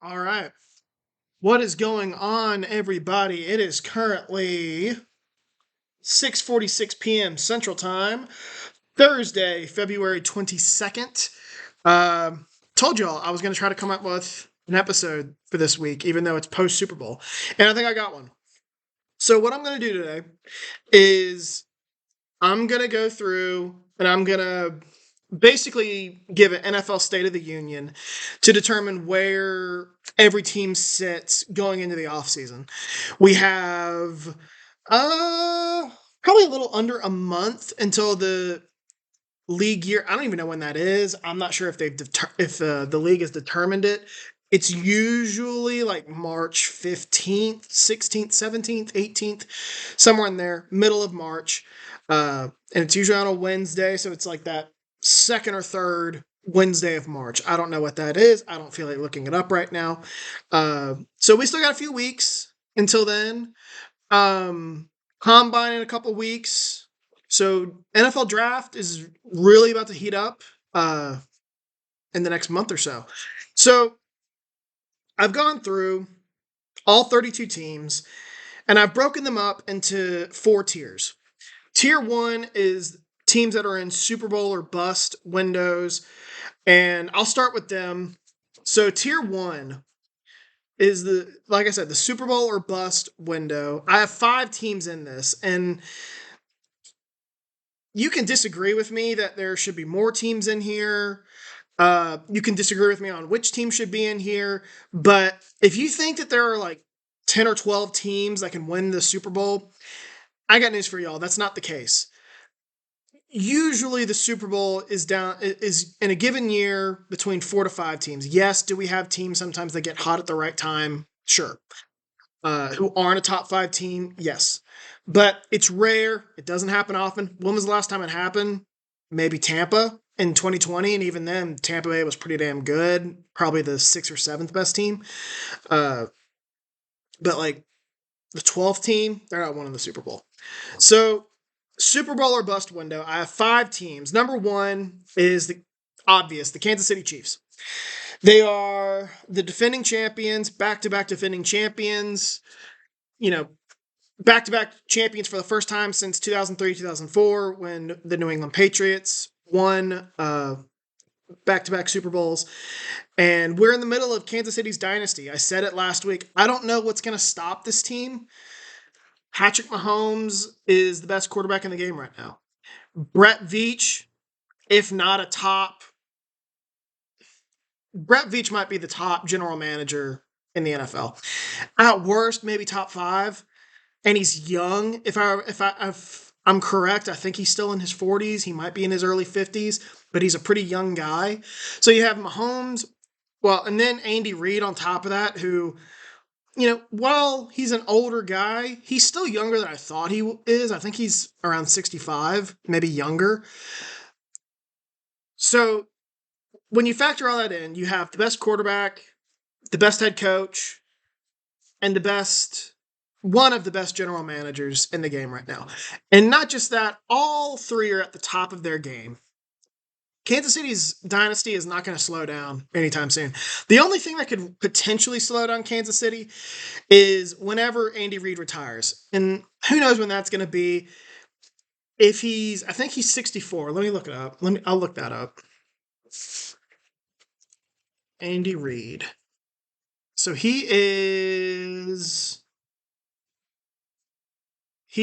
All right. What is going on, everybody? It is currently 6:46 p.m. Central Time, Thursday, February 22nd. Um, Told y'all I was going to try to come up with an episode for this week, even though it's post Super Bowl. And I think I got one. So, what I'm going to do today is I'm going to go through and I'm going to basically give an NFL State of the Union to determine where every team sits going into the offseason. We have uh probably a little under a month until the league year. I don't even know when that is. I'm not sure if the league has determined it. It's usually like March 15th, 16th, 17th, 18th, somewhere in there, middle of March. And it's usually on a Wednesday, so it's like that second or third Wednesday of March. I don't know what that is. I don't feel like looking it up right now. So we still got a few weeks until then. Um, Combine in a couple weeks. So NFL draft is really about to heat up uh, in the next month or so. So I've gone through all 32 teams and I've broken them up into four tiers. Tier one is teams that are in Super Bowl or bust windows, and I'll start with them. So tier one is like I said, the Super Bowl or bust window. I have five teams in this, and you can disagree with me that there should be more teams in here. You can disagree with me on which team should be in here, but if you think that there are like 10 or 12 teams that can win the Super Bowl, I got news for y'all. That's not the case. Usually the Super Bowl is in a given year between 4 to 5 teams. Yes, do we have teams sometimes that get hot at the right time? Sure. Who aren't a top five team? Yes. But it's rare. It doesn't happen often. When was the last time it happened? Maybe Tampa in 2020, and even then, Tampa Bay was pretty damn good. Probably the sixth or seventh best team. Uh, but like the 12th team, they're not winning the Super Bowl. So, Super Bowl or bust window, I have five teams. Number one is the obvious, the Kansas City Chiefs. They are the defending champions, back to back defending champions. You know, back to back champions for the first time since 2003, 2004, when the New England Patriots won back to back Super Bowls. And we're in the middle of Kansas City's dynasty. I said it last week. I don't know what's going to stop this team. Patrick Mahomes is the best quarterback in the game right now. Brett Veach, if not a top, Brett Veach might be the top general manager in the NFL. At worst, maybe top five. And he's young. If I'm correct, I think he's still in his 40s. He might be in his early 50s, but he's a pretty young guy. So you have Mahomes, well, and then Andy Reid on top of that, who, while he's an older guy, he's still younger than I thought he is. I think he's around 65, maybe younger. So when you factor all that in, you have the best quarterback, the best head coach, and one of the best general managers in the game right now. And not just that, all three are at the top of their game. Kansas City's dynasty is not going to slow down anytime soon. The only thing that could potentially slow down Kansas City is whenever Andy Reid retires. And who knows when that's going to be. I think he's 64. Let me look it up. I'll look that up. Andy Reid. So he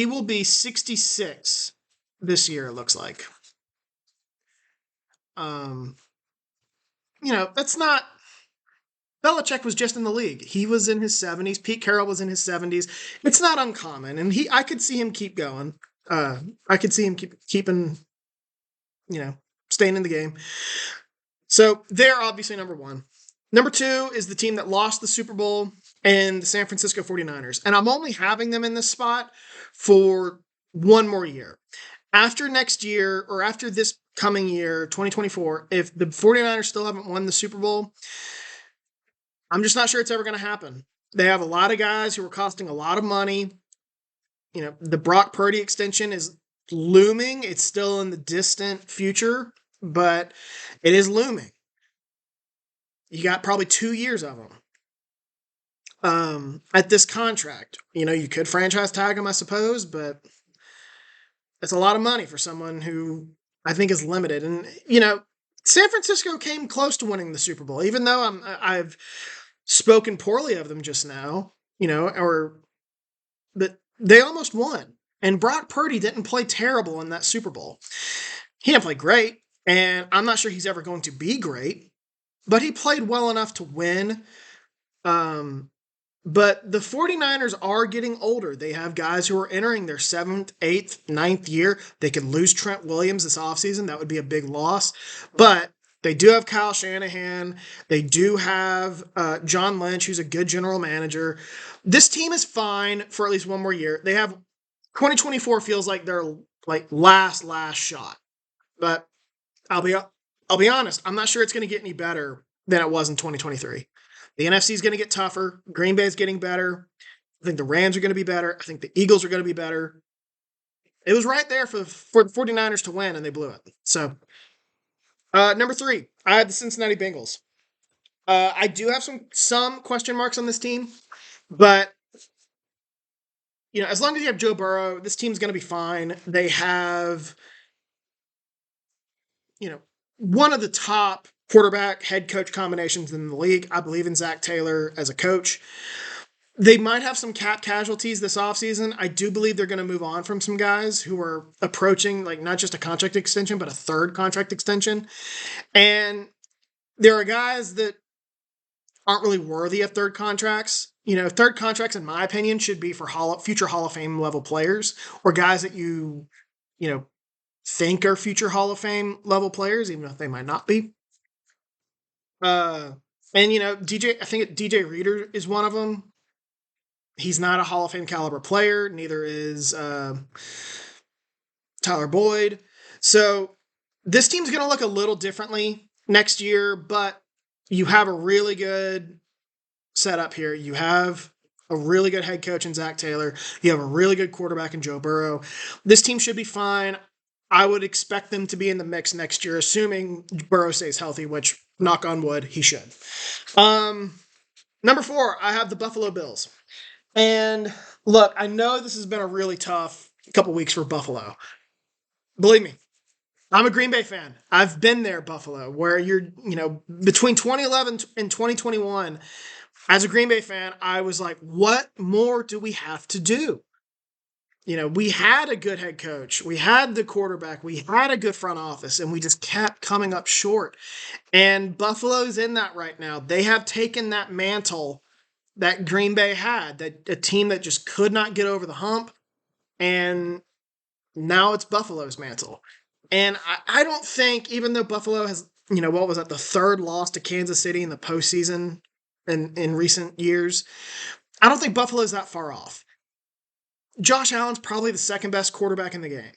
will be 66 this year, it looks like. Um, that's not. Belichick was just in the league. He was in his 70s. Pete Carroll was in his 70s. It's not uncommon, and I could see him keep going. I could see him keeping, staying in the game. So they're obviously number one. Number two is the team that lost the Super Bowl and the San Francisco 49ers. And I'm only having them in this spot for one more year. After next year, or after this coming year, 2024, if the 49ers still haven't won the Super Bowl, I'm just not sure it's ever going to happen. They have a lot of guys who are costing a lot of money. The Brock Purdy extension is looming. It's still in the distant future, but it is looming. You got probably 2 years of them. at this contract. You could franchise tag him, I suppose, but it's a lot of money for someone who I think is limited. And San Francisco came close to winning the Super Bowl, even though I've spoken poorly of them just now. But they almost won. And Brock Purdy didn't play terrible in that Super Bowl. He didn't play great, and I'm not sure he's ever going to be great, but he played well enough to win. Um, but the 49ers are getting older. They have guys who are entering their 7th, 8th, ninth year. They could lose Trent Williams this offseason. That would be a big loss. But they do have Kyle Shanahan. They do have John Lynch, who's a good general manager. This team is fine for at least one more year. They have 2024 feels like their last shot. But I'll be honest. I'm not sure it's going to get any better than it was in 2023. The NFC is going to get tougher. Green Bay is getting better. I think the Rams are going to be better. I think the Eagles are going to be better. It was right there for the 49ers to win, and they blew it. So, number 3, I had the Cincinnati Bengals. I do have some question marks on this team, but as long as you have Joe Burrow, this team's going to be fine. They have, one of the top quarterback head coach combinations in the league. I believe in Zach Taylor as a coach. They might have some cap casualties this offseason. I do believe they're going to move on from some guys who are approaching not just a contract extension, but a third contract extension. And there are guys that aren't really worthy of third contracts. Third contracts, in my opinion, should be for future Hall of Fame level players or guys that you think are future Hall of Fame level players, even if they might not be. And DJ, I think DJ Reader is one of them. He's not a Hall of Fame caliber player. Neither is Tyler Boyd. So this team's going to look a little differently next year, but you have a really good setup here. You have a really good head coach in Zach Taylor. You have a really good quarterback in Joe Burrow. This team should be fine. I would expect them to be in the mix next year, assuming Burrow stays healthy, which, knock on wood, he should. Number 4, I have the Buffalo Bills. And look, I know this has been a really tough couple weeks for Buffalo. Believe me, I'm a Green Bay fan. I've been there, Buffalo, where you're, between 2011 and 2021, as a Green Bay fan, I was like, what more do we have to do? We had a good head coach. We had the quarterback. We had a good front office, and we just kept coming up short. And Buffalo's in that right now. They have taken that mantle that Green Bay had, that a team that just could not get over the hump. And now it's Buffalo's mantle. And I don't think, even though Buffalo has, what was that, the third loss to Kansas City in the postseason in recent years, I don't think Buffalo's that far off. Josh Allen's probably the second best quarterback in the game.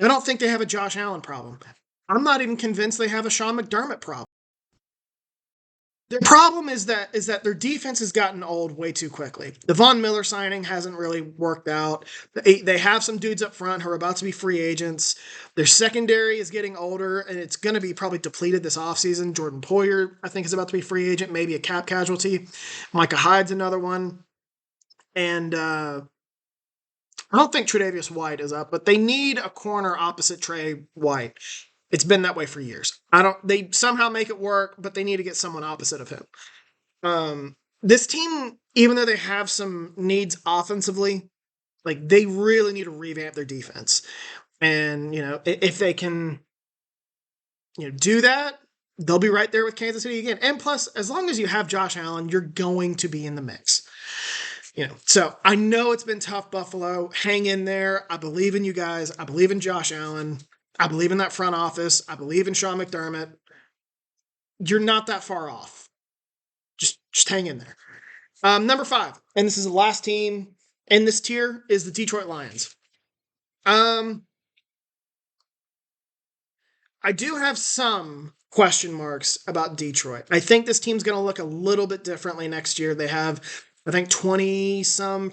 I don't think they have a Josh Allen problem. I'm not even convinced they have a Sean McDermott problem. Their problem is that their defense has gotten old way too quickly. The Von Miller signing hasn't really worked out. They have some dudes up front who are about to be free agents. Their secondary is getting older, and it's going to be probably depleted this offseason. Jordan Poyer, I think, is about to be free agent, maybe a cap casualty. Micah Hyde's another one. And I don't think Tre'Davious White is up, but they need a corner opposite Trey White. It's been that way for years. They somehow make it work, but they need to get someone opposite of him. This team, even though they have some needs offensively, they really need to revamp their defense. And, if they can, do that, they'll be right there with Kansas City again. And plus, as long as you have Josh Allen, you're going to be in the mix. So I know it's been tough, Buffalo. Hang in there. I believe in you guys. I believe in Josh Allen. I believe in that front office. I believe in Sean McDermott. You're not that far off. Just hang in there. Number 5, and this is the last team in this tier, is the Detroit Lions. I do have some question marks about Detroit. I think this team's going to look a little bit differently next year. They have, I think, 20-some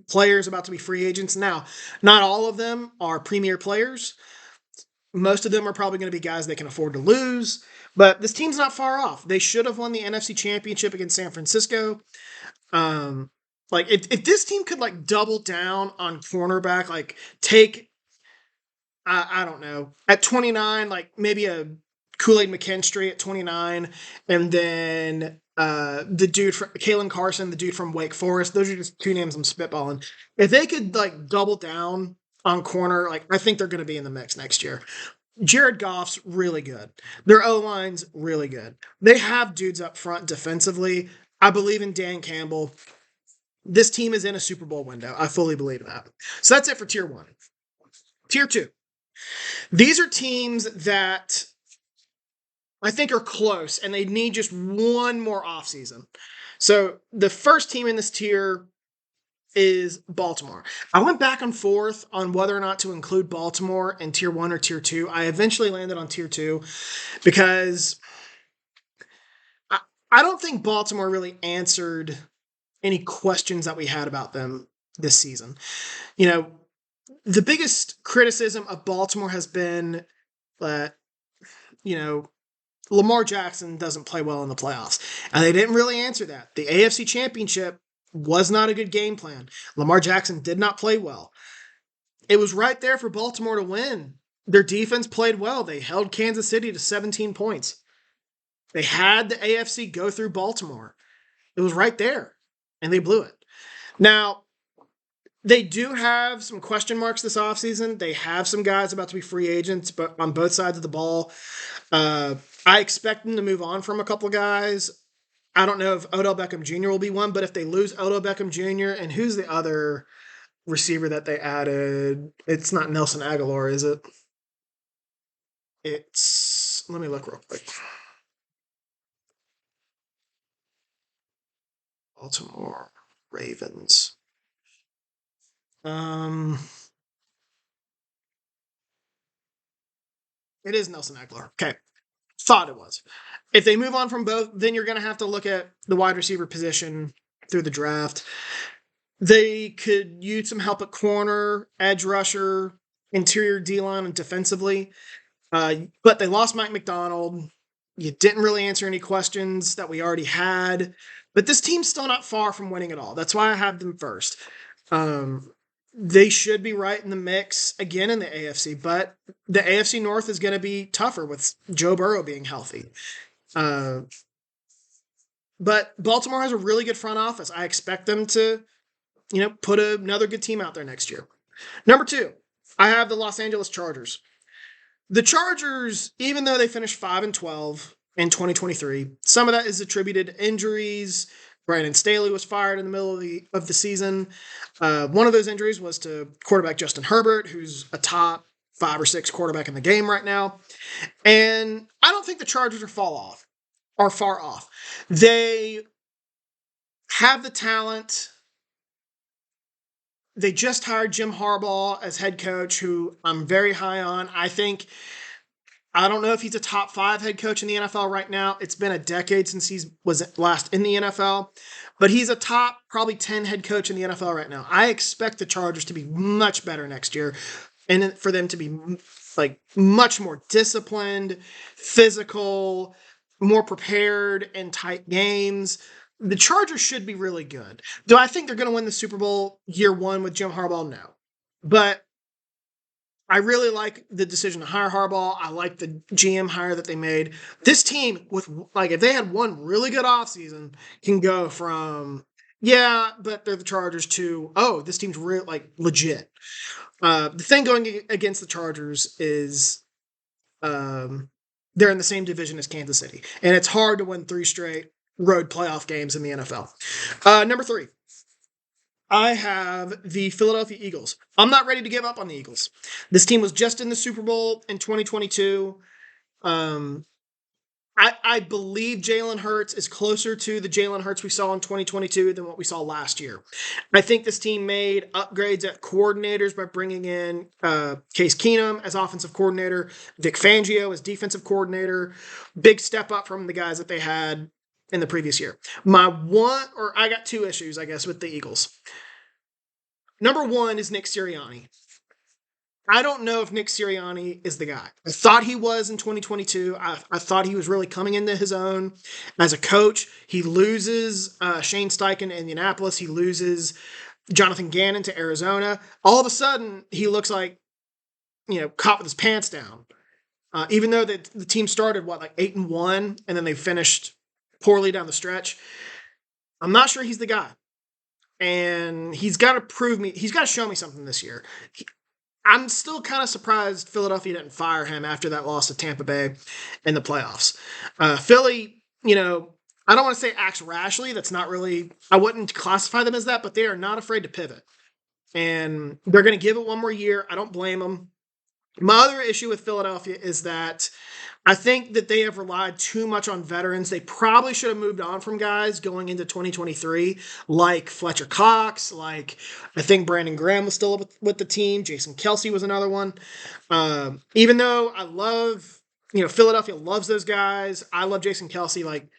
players about to be free agents. Now, not all of them are premier players. Most of them are probably going to be guys they can afford to lose, but this team's not far off. They should have won the NFC Championship against San Francisco. Um, like if this team could like double down on cornerback, like take I don't know at 29, like maybe a Kool-Aid McKinstry at 29, and then the dude from Kalen Carson, the dude from Wake Forest. Those are just two names I'm spitballing. If they could like double down on corner, like I think they're going to be in the mix next year. Jared Goff's really good. Their O line's really good. They have dudes up front defensively. I believe in Dan Campbell. This team is in a Super Bowl window. I fully believe that. So that's it for tier one. Tier two. These are teams that I think are close and they need just one more offseason. So the first team in this tier is Baltimore. I went back and forth on whether or not to include Baltimore in tier one or tier two. I eventually landed on tier two because I, I don't think Baltimore really answered any questions that we had about them this season. You know, the biggest criticism of Baltimore has been that, you know, Lamar Jackson doesn't play well in the playoffs. And they didn't really answer that. The AFC Championship was not a good game plan. Lamar Jackson did not play well. It was right there for Baltimore to win. Their defense played well. They held Kansas City to 17 points. They had the AFC go through Baltimore. It was right there, and they blew it. Now, they do have some question marks this offseason. They have some guys about to be free agents, but on both sides of the ball. I expect them to move on from a couple guys. I don't know if Odell Beckham Jr. will be one, but if they lose Odell Beckham Jr., and who's the other receiver that they added? It's not Nelson Aguilar, is it? It's, let me look real quick. Baltimore Ravens. Um, it is Nelson Aguilar. Okay. Thought it was. If they move on from both, then you're going to have to look at the wide receiver position through the draft. They could use some help at corner, edge rusher, interior D line, and defensively. But they lost Mike McDonald. You didn't really answer any questions that we already had. But this team's still not far from winning it all. That's why I have them first. Um, they should be right in the mix again in the AFC, but the AFC North is going to be tougher with Joe Burrow being healthy. Uh, but Baltimore has a really good front office. I expect them to, put another good team out there next year. Number two, I have the Los Angeles Chargers. The Chargers, even though they finished 5-12 in 2023, some of that is attributed to injuries. Brandon Staley was fired in the middle of the season. One of those injuries was to quarterback Justin Herbert, who's a top 5 or 6 quarterback in the game right now. And I don't think the Chargers are far off. They have the talent. They just hired Jim Harbaugh as head coach, who I'm very high on. I don't know if he's a top 5 head coach in the NFL right now. It's been a decade since he was last in the NFL, but he's a top probably 10 head coach in the NFL right now. I expect the Chargers to be much better next year and for them to be like much more disciplined, physical, more prepared in tight games. The Chargers should be really good. Do I think they're going to win the Super Bowl year one with Jim Harbaugh? No. But I really like the decision to hire Harbaugh. I like the GM hire that they made. This team, with like, if they had one really good offseason, can go from, yeah, but they're the Chargers to, oh, this team's real, like legit. The thing going against the Chargers is they're in the same division as Kansas City, and it's hard to win 3 straight road playoff games in the NFL. Number 3, I have the Philadelphia Eagles. I'm not ready to give up on the Eagles. This team was just in the Super Bowl in 2022. I believe Jalen Hurts is closer to the Jalen Hurts we saw in 2022 than what we saw last year. I think this team made upgrades at coordinators by bringing in Case Keenum as offensive coordinator, Vic Fangio as defensive coordinator. Big step up from the guys that they had in the previous year. I got 2 issues, I guess, with the Eagles. Number 1 is Nick Sirianni. I don't know if Nick Sirianni is the guy. I thought he was in 2022. I thought he was really coming into his own as a coach. He loses Shane Steichen to Indianapolis. He loses Jonathan Gannon to Arizona. All of a sudden, he looks like, caught with his pants down. Even though the team started, like 8-1, and then they finished poorly down the stretch. I'm not sure he's the guy. And he's got to prove me, he's got to show me something this year. I'm still kind of surprised Philadelphia didn't fire him after that loss to Tampa Bay in the playoffs. Philly, I don't want to say acts rashly. That's not really, I wouldn't classify them as that, but they are not afraid to pivot. And they're going to give it one more year. I don't blame them. My other issue with Philadelphia is that I think that they have relied too much on veterans. They probably should have moved on from guys going into 2023, like Fletcher Cox, like I think Brandon Graham was still with the team. Jason Kelsey was another one. Even though I love, Philadelphia loves those guys. I love Jason Kelsey. Like,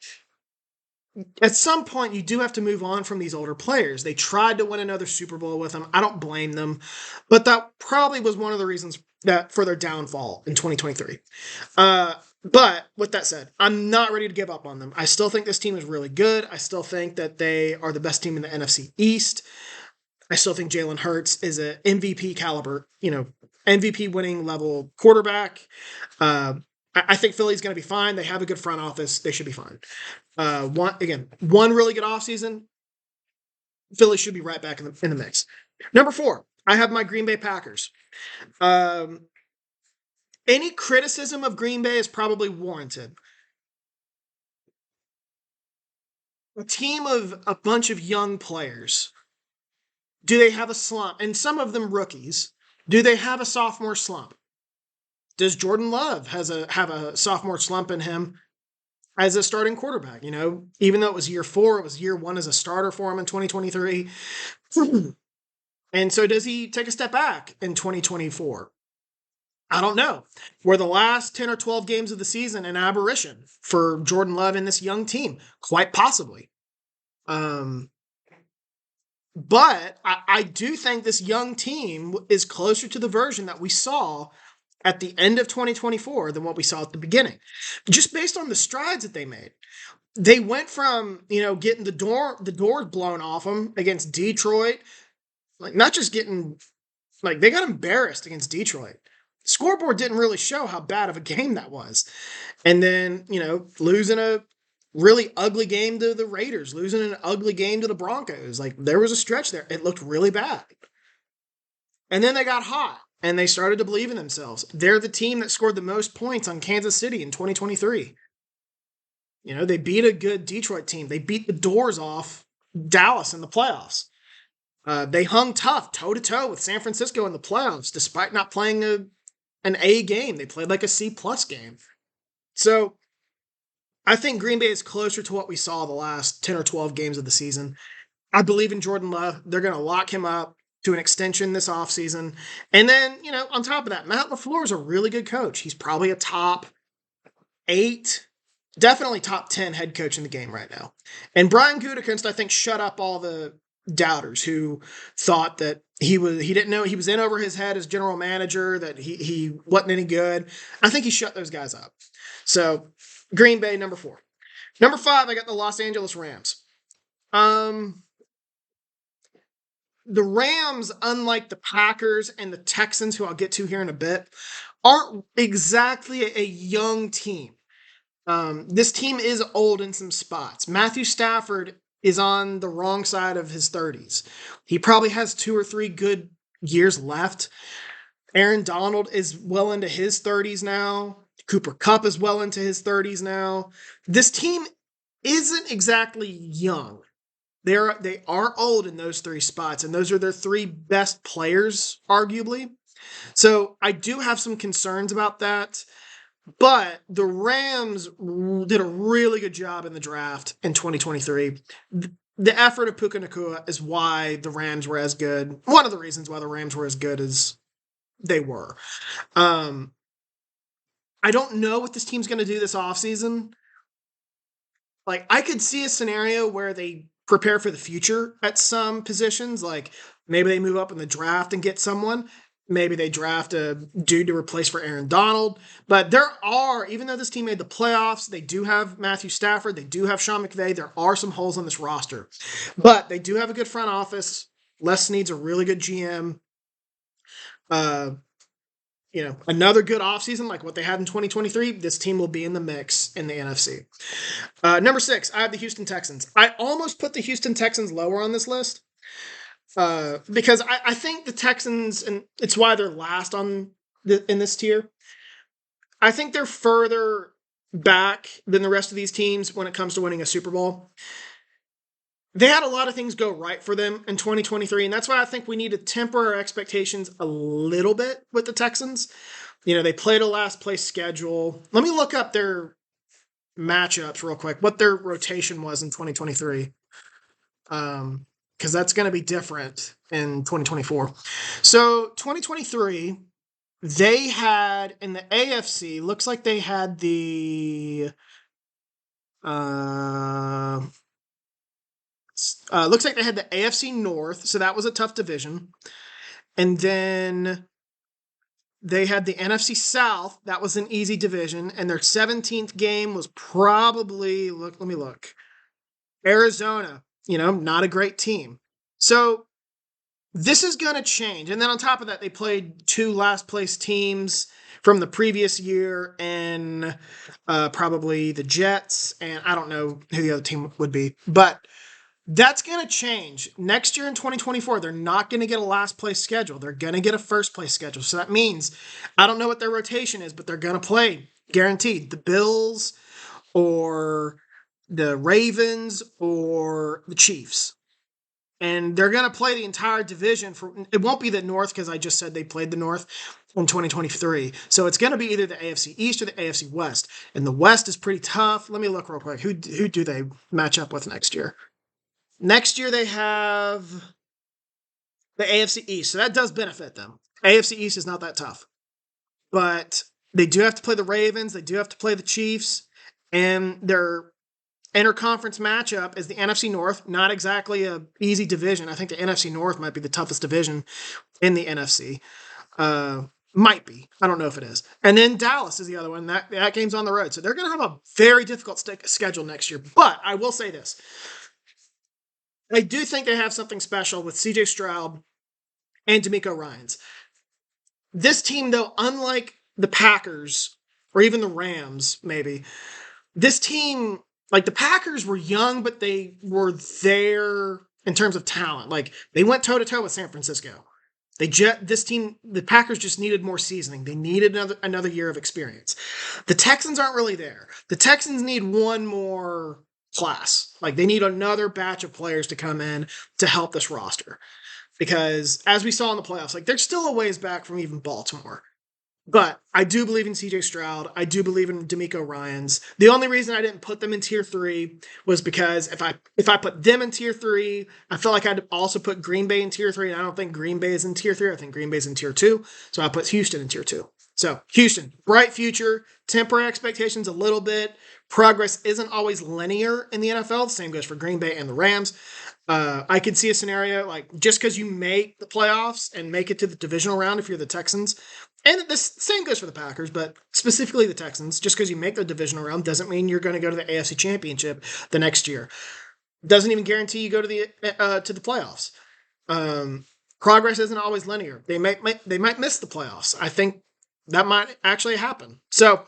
at some point, you do have to move on from these older players. They tried to win another Super Bowl with them. I don't blame them, but that probably was one of the reasons that for their downfall in 2023. But with that said, I'm not ready to give up on them. I still think this team is really good. I still think that they are the best team in the NFC East. I still think Jalen Hurts is an MVP caliber, MVP winning level quarterback. I think Philly's going to be fine. They have a good front office. They should be fine. One really good offseason. Philly should be right back in the mix. Number 4, I have my Green Bay Packers. Any criticism of Green Bay is probably warranted. A team of a bunch of young players. Do they have a slump? And some of them rookies. Do they have a sophomore slump? Does Jordan Love have a sophomore slump in him as a starting quarterback? Even though it was year 4, it was year 1 as a starter for him in 2023. And so does he take a step back in 2024? I don't know. Were the last 10 or 12 games of the season an aberration for Jordan Love and this young team? Quite possibly. But I do think this young team is closer to the version that we saw at the end of 2024 than what we saw at the beginning. Just based on the strides that they made. They went from, getting the doors blown off them against Detroit, like not just getting, like they got embarrassed against Detroit. Scoreboard didn't really show how bad of a game that was. And then, losing a really ugly game to the Raiders, losing an ugly game to the Broncos. Like there was a stretch there. It looked really bad. And then they got hot and they started to believe in themselves. They're the team that scored the most points on Kansas City in 2023. They beat a good Detroit team. They beat the doors off Dallas in the playoffs. They hung tough, toe-to-toe with San Francisco in the playoffs, despite not playing an A game. They played like a C+ game. So I think Green Bay is closer to what we saw the last 10 or 12 games of the season. I believe in Jordan Love. They're going to lock him up to an extension this offseason. And then, on top of that, Matt LaFleur is a really good coach. He's probably a top 8, definitely top 10 head coach in the game right now. And Brian Gutekunst, I think, shut up all the doubters who thought that he didn't know he was in over his head as general manager, that he wasn't any good. I think he shut those guys up. So Green Bay, number 4. Number 5, I got the Los Angeles Rams. The Rams, unlike the Packers and the Texans, who I'll get to here in a bit, aren't exactly a young team. This team is old in some spots. Matthew Stafford is on the wrong side of his 30s. He probably has 2 or 3 good years left. Aaron Donald is well into his 30s now. Cooper Kupp is well into his 30s now. This team isn't exactly young. They are old in those 3 spots, and those are their 3 best players, arguably. So I do have some concerns about that. But the Rams did a really good job in the draft in 2023. The effort of Puka Nacua is why the Rams were as good. One of the reasons why the Rams were as good as they were. I don't know what this team's going to do this offseason. Like, I could see a scenario where they prepare for the future at some positions. Like, maybe they move up in the draft and get someone. maybe they draft a dude to replace for Aaron Donald. But there are, even though this team made the playoffs, they do have Matthew Stafford, they do have Sean McVay. There are some holes on this roster. But they do have a good front office. Les needs a really good GM. Uh, another good offseason like what they had in 2023, this team will be in the mix in the NFC. Number 6, I have the Houston Texans. I almost put the Houston Texans lower on this list because I think the Texans, and it's why they're last in this tier, I think they're further back than the rest of these teams when it comes to winning a Super Bowl. They had a lot of things go right for them in 2023, and that's why I think we need to temper our expectations a little bit with the Texans. They played a last place schedule. Let me look up their matchups real quick, what their rotation was in 2023. Because that's going to be different in 2024. So 2023, they had in the AFC, looks like they had the looks like they had the AFC North, so that was a tough division. And then they had the NFC South, that was an easy division, and their 17th game was probably, let me look, Arizona, not a great team. So this is going to change. And then on top of that, they played 2 last place teams from the previous year and probably the Jets, and I don't know who the other team would be, but that's going to change. Next year in 2024, they're not going to get a last place schedule. They're going to get a first place schedule. So that means, I don't know what their rotation is, but they're going to play, guaranteed, the Bills or the Ravens or the Chiefs. And they're going to play the entire division. It won't be the North because I just said they played the North in 2023. So it's going to be either the AFC East or the AFC West. And the West is pretty tough. Let me look real quick. Who do they match up with next year? Next year, they have the AFC East, so that does benefit them. AFC East is not that tough. But they do have to play the Ravens, they do have to play the Chiefs, and their interconference matchup is the NFC North. Not exactly an easy division. I think the NFC North might be the toughest division in the NFC. Might be. I don't know if it is. And then Dallas is the other one. That game's on the road. So they're going to have a very difficult schedule next year. But I will say this. I do think they have something special with CJ Stroud and DeMeco Ryans. This team, though, unlike the Packers or even the Rams, maybe, this team, like the Packers were young, but they were there in terms of talent. Like they went toe-to-toe with San Francisco. The Packers just needed more seasoning. They needed another year of experience. The Texans aren't really there. The Texans need one more class. Like they need another batch of players to come in to help this roster. Because as we saw in the playoffs, like they're still a ways back from even Baltimore. But I do believe in CJ Stroud. I do believe in DeMeco Ryans. The only reason I didn't put them in tier 3 was because if I put them in tier 3, I felt like I'd also put Green Bay in tier 3, and I don't think Green Bay is in tier 3. I think Green Bay's in tier 2. So I put Houston in tier 2. So Houston, bright future, temper expectations a little bit. Progress isn't always linear in the NFL. The same goes for Green Bay and the Rams. I could see a scenario like just because you make the playoffs and make it to the divisional round if you're the Texans, and this same goes for the Packers, but specifically the Texans, just because you make the divisional round doesn't mean you're going to go to the AFC Championship the next year. Doesn't even guarantee you go to the playoffs. Progress isn't always linear. They might miss the playoffs. I think that might actually happen. So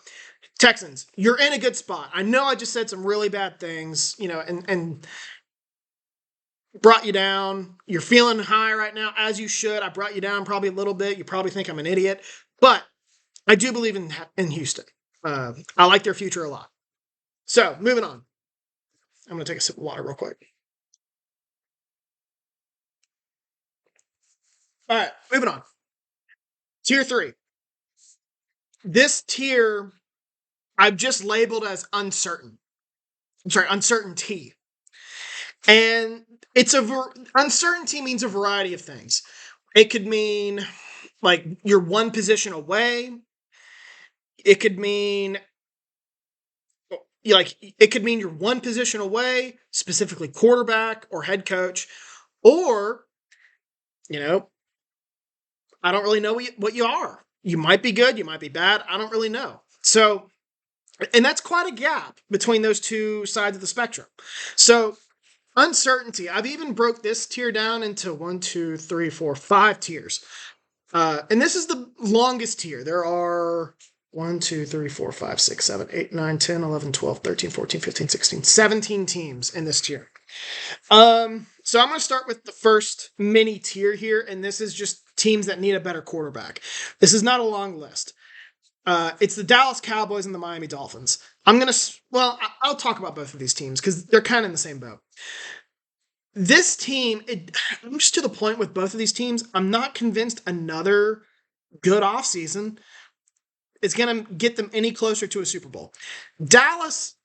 Texans, you're in a good spot. I know I just said some really bad things, and brought you down. You're feeling high right now, as you should. I brought you down probably a little bit. You probably think I'm an idiot, but I do believe in Houston. I like their future a lot. So, moving on. I'm going to take a sip of water real quick. All right, moving on. Tier 3. This tier I've just labeled as uncertain. I'm sorry, uncertainty. And uncertainty means a variety of things. It could mean like you're one position away. It could mean you're one position away, specifically quarterback or head coach, or I don't really know what you are. You might be good, you might be bad. I don't really know. So, and that's quite a gap between those two sides of the spectrum. So, uncertainty. I've even broke this tier down into 5 tiers. And this is the longest tier. There are 1, 2, 3, 4, 5, 6, 7, 8, 9, 10, 11, 12, 13, 14, 15, 16, 17 teams in this tier. So I'm going to start with the first mini tier here, and this is just teams that need a better quarterback. This is not a long list. It's the Dallas Cowboys and the Miami Dolphins. I'll talk about both of these teams because they're kind of in the same boat. This team, I'm just to the point with both of these teams. I'm not convinced another good offseason is going to get them any closer to a Super Bowl. Dallas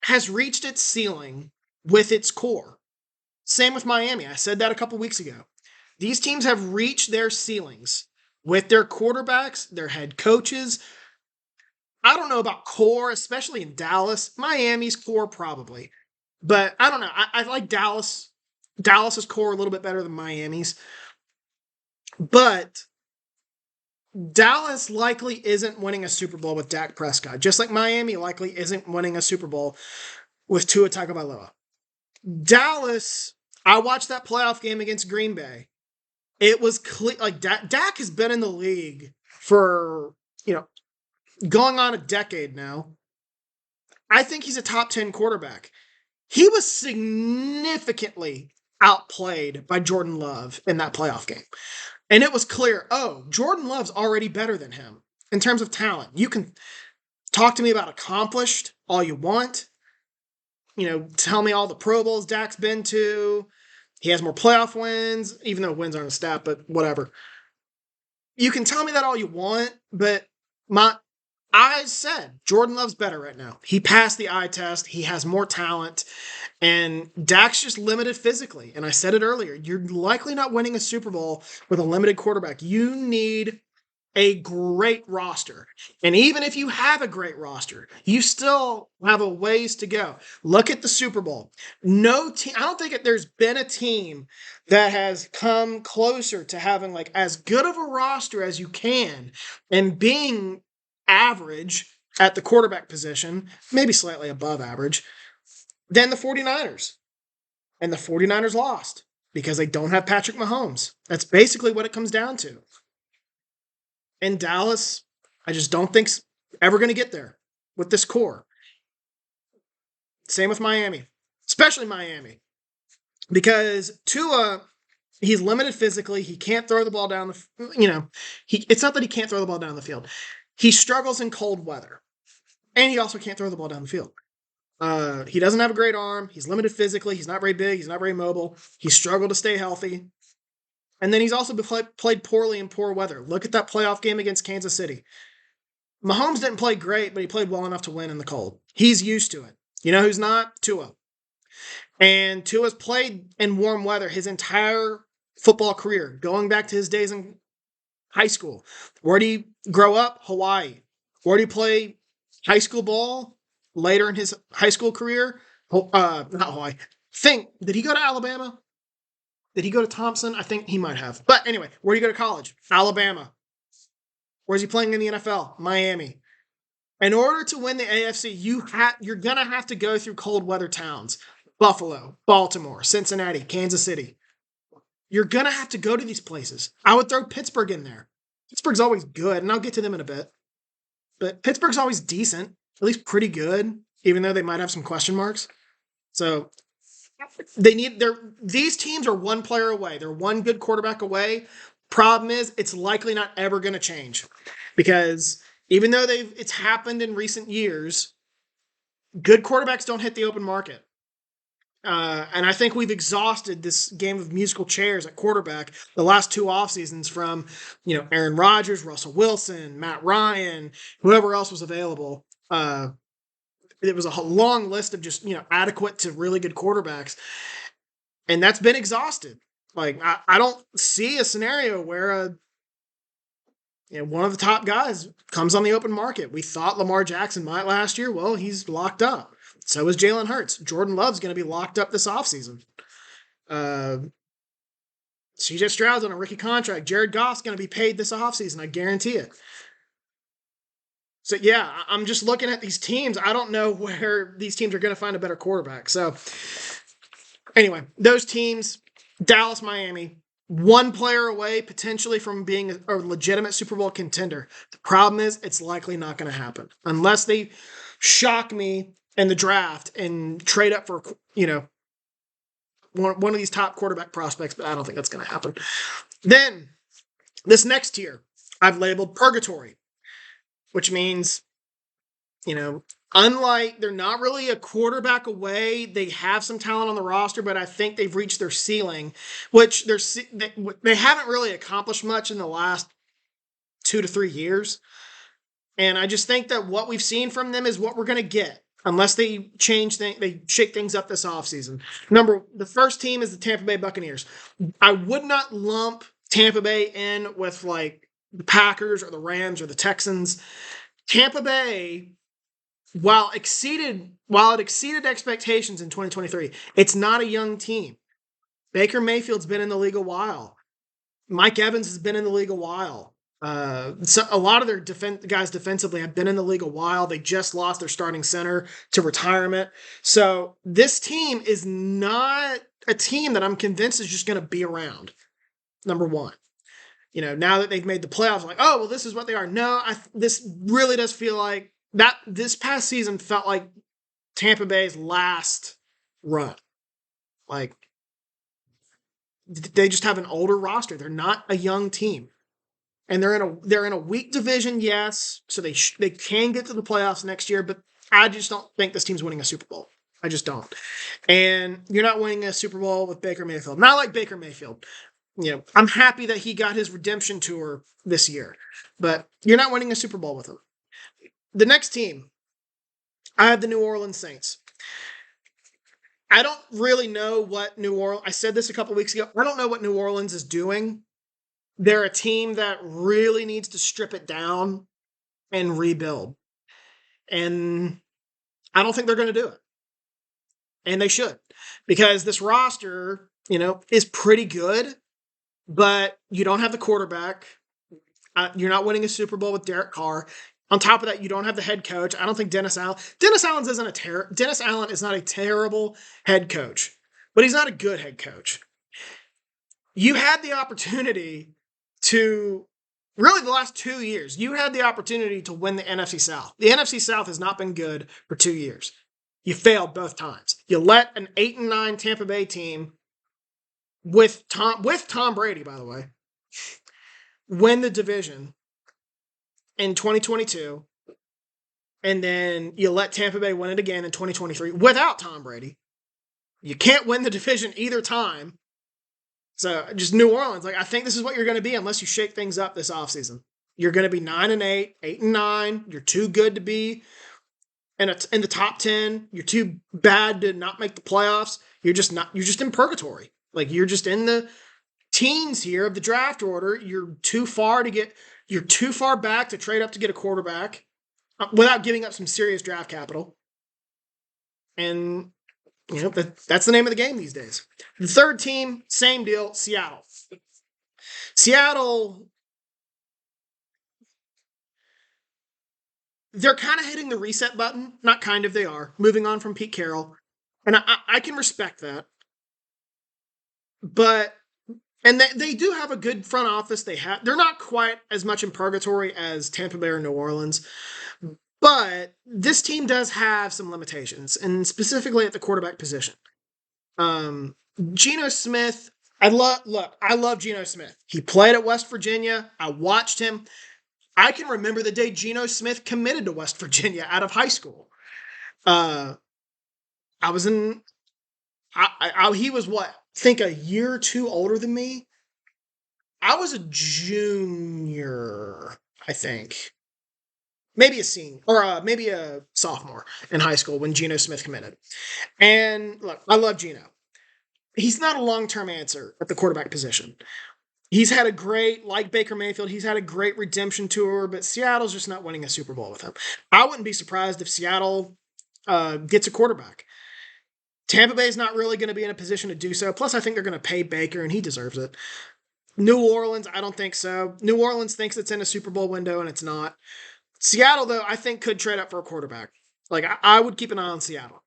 has reached its ceiling with its core. Same with Miami. I said that a couple weeks ago. These teams have reached their ceilings with their quarterbacks, their head coaches. I don't know about core, especially in Dallas. Miami's core, probably. But I don't know. I like Dallas's core a little bit better than Miami's. But Dallas likely isn't winning a Super Bowl with Dak Prescott, just like Miami likely isn't winning a Super Bowl with Tua Tagovailoa. Dallas, I watched that playoff game against Green Bay. It was clear, like Dak has been in the league for, going on a decade now. I think he's a top 10 quarterback. He was significantly outplayed by Jordan Love in that playoff game. And it was clear, Jordan Love's already better than him in terms of talent. You can talk to me about accomplished all you want. Tell me all the Pro Bowls Dak's been to. He has more playoff wins, even though wins aren't a stat, but whatever. You can tell me that all you want, but my eyes said Jordan Love's better right now. He passed the eye test. He has more talent. And Dak's just limited physically. And I said it earlier. You're likely not winning a Super Bowl with a limited quarterback. You need a great roster. And even if you have a great roster, you still have a ways to go. Look at the Super Bowl. No team, I don't think there's been a team that has come closer to having like as good of a roster as you can and being average at the quarterback position, maybe slightly above average, than the 49ers. And the 49ers lost because they don't have Patrick Mahomes. That's basically what it comes down to. And Dallas, I just don't think's ever going to get there with this core. Same with Miami, especially Miami. Because Tua, he's limited physically. He can't throw the ball down it's not that he can't throw the ball down the field. He struggles in cold weather. And he also can't throw the ball down the field. He doesn't have a great arm. He's limited physically. He's not very big. He's not very mobile. He struggled to stay healthy. And then he's also played poorly in poor weather. Look at that playoff game against Kansas City. Mahomes didn't play great, but he played well enough to win in the cold. He's used to it. You know who's not? Tua. And Tua's played in warm weather his entire football career, going back to his days in high school. Where did he grow up? Hawaii. Where did he play high school ball later in his high school career? Not Hawaii. Did he go to Alabama? Did he go to Thompson? I think he might have. But anyway, where did he go to college? Alabama. Where's he playing in the NFL? Miami. In order to win the AFC, you're going to have to go through cold weather towns. Buffalo, Baltimore, Cincinnati, Kansas City. You're going to have to go to these places. I would throw Pittsburgh in there. Pittsburgh's always good, and I'll get to them in a bit. But Pittsburgh's always decent, at least pretty good, even though they might have some question marks. So these teams are one player away. They're one good quarterback away. Problem is, it's likely not ever going to change because even though it's happened in recent years, good quarterbacks don't hit the open market. And I think we've exhausted this game of musical chairs at quarterback the last two off seasons from, Aaron Rodgers, Russell Wilson, Matt Ryan, whoever else was available. It was a long list of just, adequate to really good quarterbacks. And that's been exhausted. Like, I don't see a scenario where one of the top guys comes on the open market. We thought Lamar Jackson might last year. Well, he's locked up. So is Jalen Hurts. Jordan Love's going to be locked up this offseason. CJ Stroud's on a rookie contract. Jared Goff's going to be paid this offseason. I guarantee it. So, yeah, I'm just looking at these teams. I don't know where these teams are going to find a better quarterback. So, anyway, those teams, Dallas, Miami, one player away potentially from being a legitimate Super Bowl contender. The problem is it's likely not going to happen unless they shock me in the draft and trade up for, one of these top quarterback prospects, but I don't think that's going to happen. Then this next tier I've labeled purgatory, which means, unlike they're not really a quarterback away, they have some talent on the roster, but I think they've reached their ceiling, which they haven't really accomplished much in the last 2 to 3 years. And I just think that what we've seen from them is what we're going to get, unless they they shake things up this offseason. The first team is the Tampa Bay Buccaneers. I would not lump Tampa Bay in with like the Packers or the Rams or the Texans. Tampa Bay, while it exceeded expectations in 2023, it's not a young team. Baker Mayfield's been in the league a while. Mike Evans has been in the league a while. So a lot of their guys defensively have been in the league a while. They just lost their starting center to retirement. So this team is not a team that I'm convinced is just going to be around. Number one. Now that they've made the playoffs, like, oh, well, this is what they are. No, this really does feel like that this past season felt like Tampa Bay's last run. Like, they just have an older roster. They're not a young team. And they're in a weak division, yes, so they can get to the playoffs next year, but I just don't think this team's winning a Super Bowl. I just don't. And you're not winning a Super Bowl with Baker Mayfield. Not like Baker Mayfield. I'm happy that he got his redemption tour this year, but you're not winning a Super Bowl with him. The next team, I have the New Orleans Saints. I don't really know what I said this a couple weeks ago. I don't know what New Orleans is doing. They're a team that really needs to strip it down and rebuild. And I don't think they're going to do it. And they should. Because this roster, is pretty good. But you don't have the quarterback. You're not winning a Super Bowl with Derek Carr. On top of that, you don't have the head coach. I don't think Dennis Allen is not a terrible head coach, but he's not a good head coach. You had the opportunity to, really the last 2 years, you had the opportunity to win the NFC South. The NFC South has not been good for 2 years. You failed both times. You let an 8-9 Tampa Bay team with Tom Brady, by the way, win the division in 2022, and then you let Tampa Bay win it again in 2023 without Tom Brady. You can't win the division either time. So just New Orleans, I think this is what you're going to be unless you shake things up this offseason. You're going to be 9-8, 8-9. You're too good to be in the top 10. You're too bad to not make the playoffs. You're just in purgatory. You're just in the teens here of the draft order. You're too far back to trade up to get a quarterback without giving up some serious draft capital. And, that's the name of the game these days. The third team, same deal, Seattle. Seattle, they're kind of hitting the reset button. Not kind of, they are. Moving on from Pete Carroll. And I can respect that. But, and they do have a good front office. They're not quite as much in purgatory as Tampa Bay or New Orleans. But this team does have some limitations, and specifically at the quarterback position. Geno Smith, I love Geno Smith. He played at West Virginia. I watched him. I can remember the day Geno Smith committed to West Virginia out of high school. He was what? I think a year or two older than me. I was a junior, I think. Maybe a senior, or maybe a sophomore in high school when Geno Smith committed. And look, I love Geno. He's not a long-term answer at the quarterback position. He's had like Baker Mayfield, he's had a great redemption tour, but Seattle's just not winning a Super Bowl with him. I wouldn't be surprised if Seattle gets a quarterback. Tampa Bay is not really going to be in a position to do so. Plus, I think they're going to pay Baker, and he deserves it. New Orleans, I don't think so. New Orleans thinks it's in a Super Bowl window, and it's not. Seattle, though, I think could trade up for a quarterback. Like, I would keep an eye on Seattle.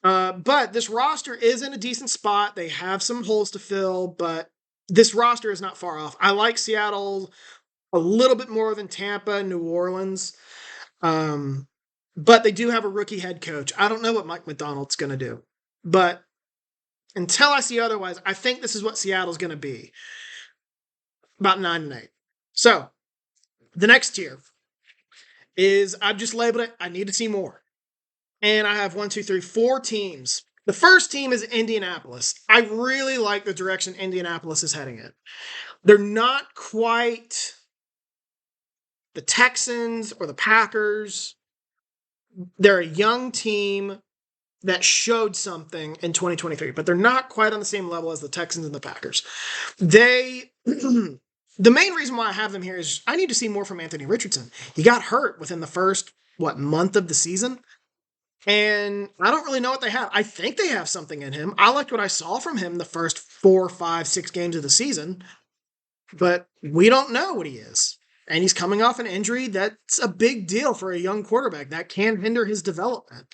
But this roster is in a decent spot. They have some holes to fill, but this roster is not far off. I like Seattle a little bit more than Tampa, New Orleans. But they do have a rookie head coach. I don't know what Mike Macdonald's going to do. But until I see otherwise, I think this is what Seattle's going to be. About 9-8. So, the next tier is, I've just labeled it, I need to see more. And I have 4 teams. The first team is Indianapolis. I really like the direction Indianapolis is heading in. They're not quite the Texans or the Packers. They're a young team that showed something in 2023, but they're not quite on the same level as the Texans and the Packers. The main reason why I have them here is I need to see more from Anthony Richardson. He got hurt within the first, month of the season? And I don't really know what they have. I think they have something in him. I liked what I saw from him the first 4, 5, 6 games of the season, but we don't know what he is. And he's coming off an injury. That's a big deal for a young quarterback. That can hinder his development.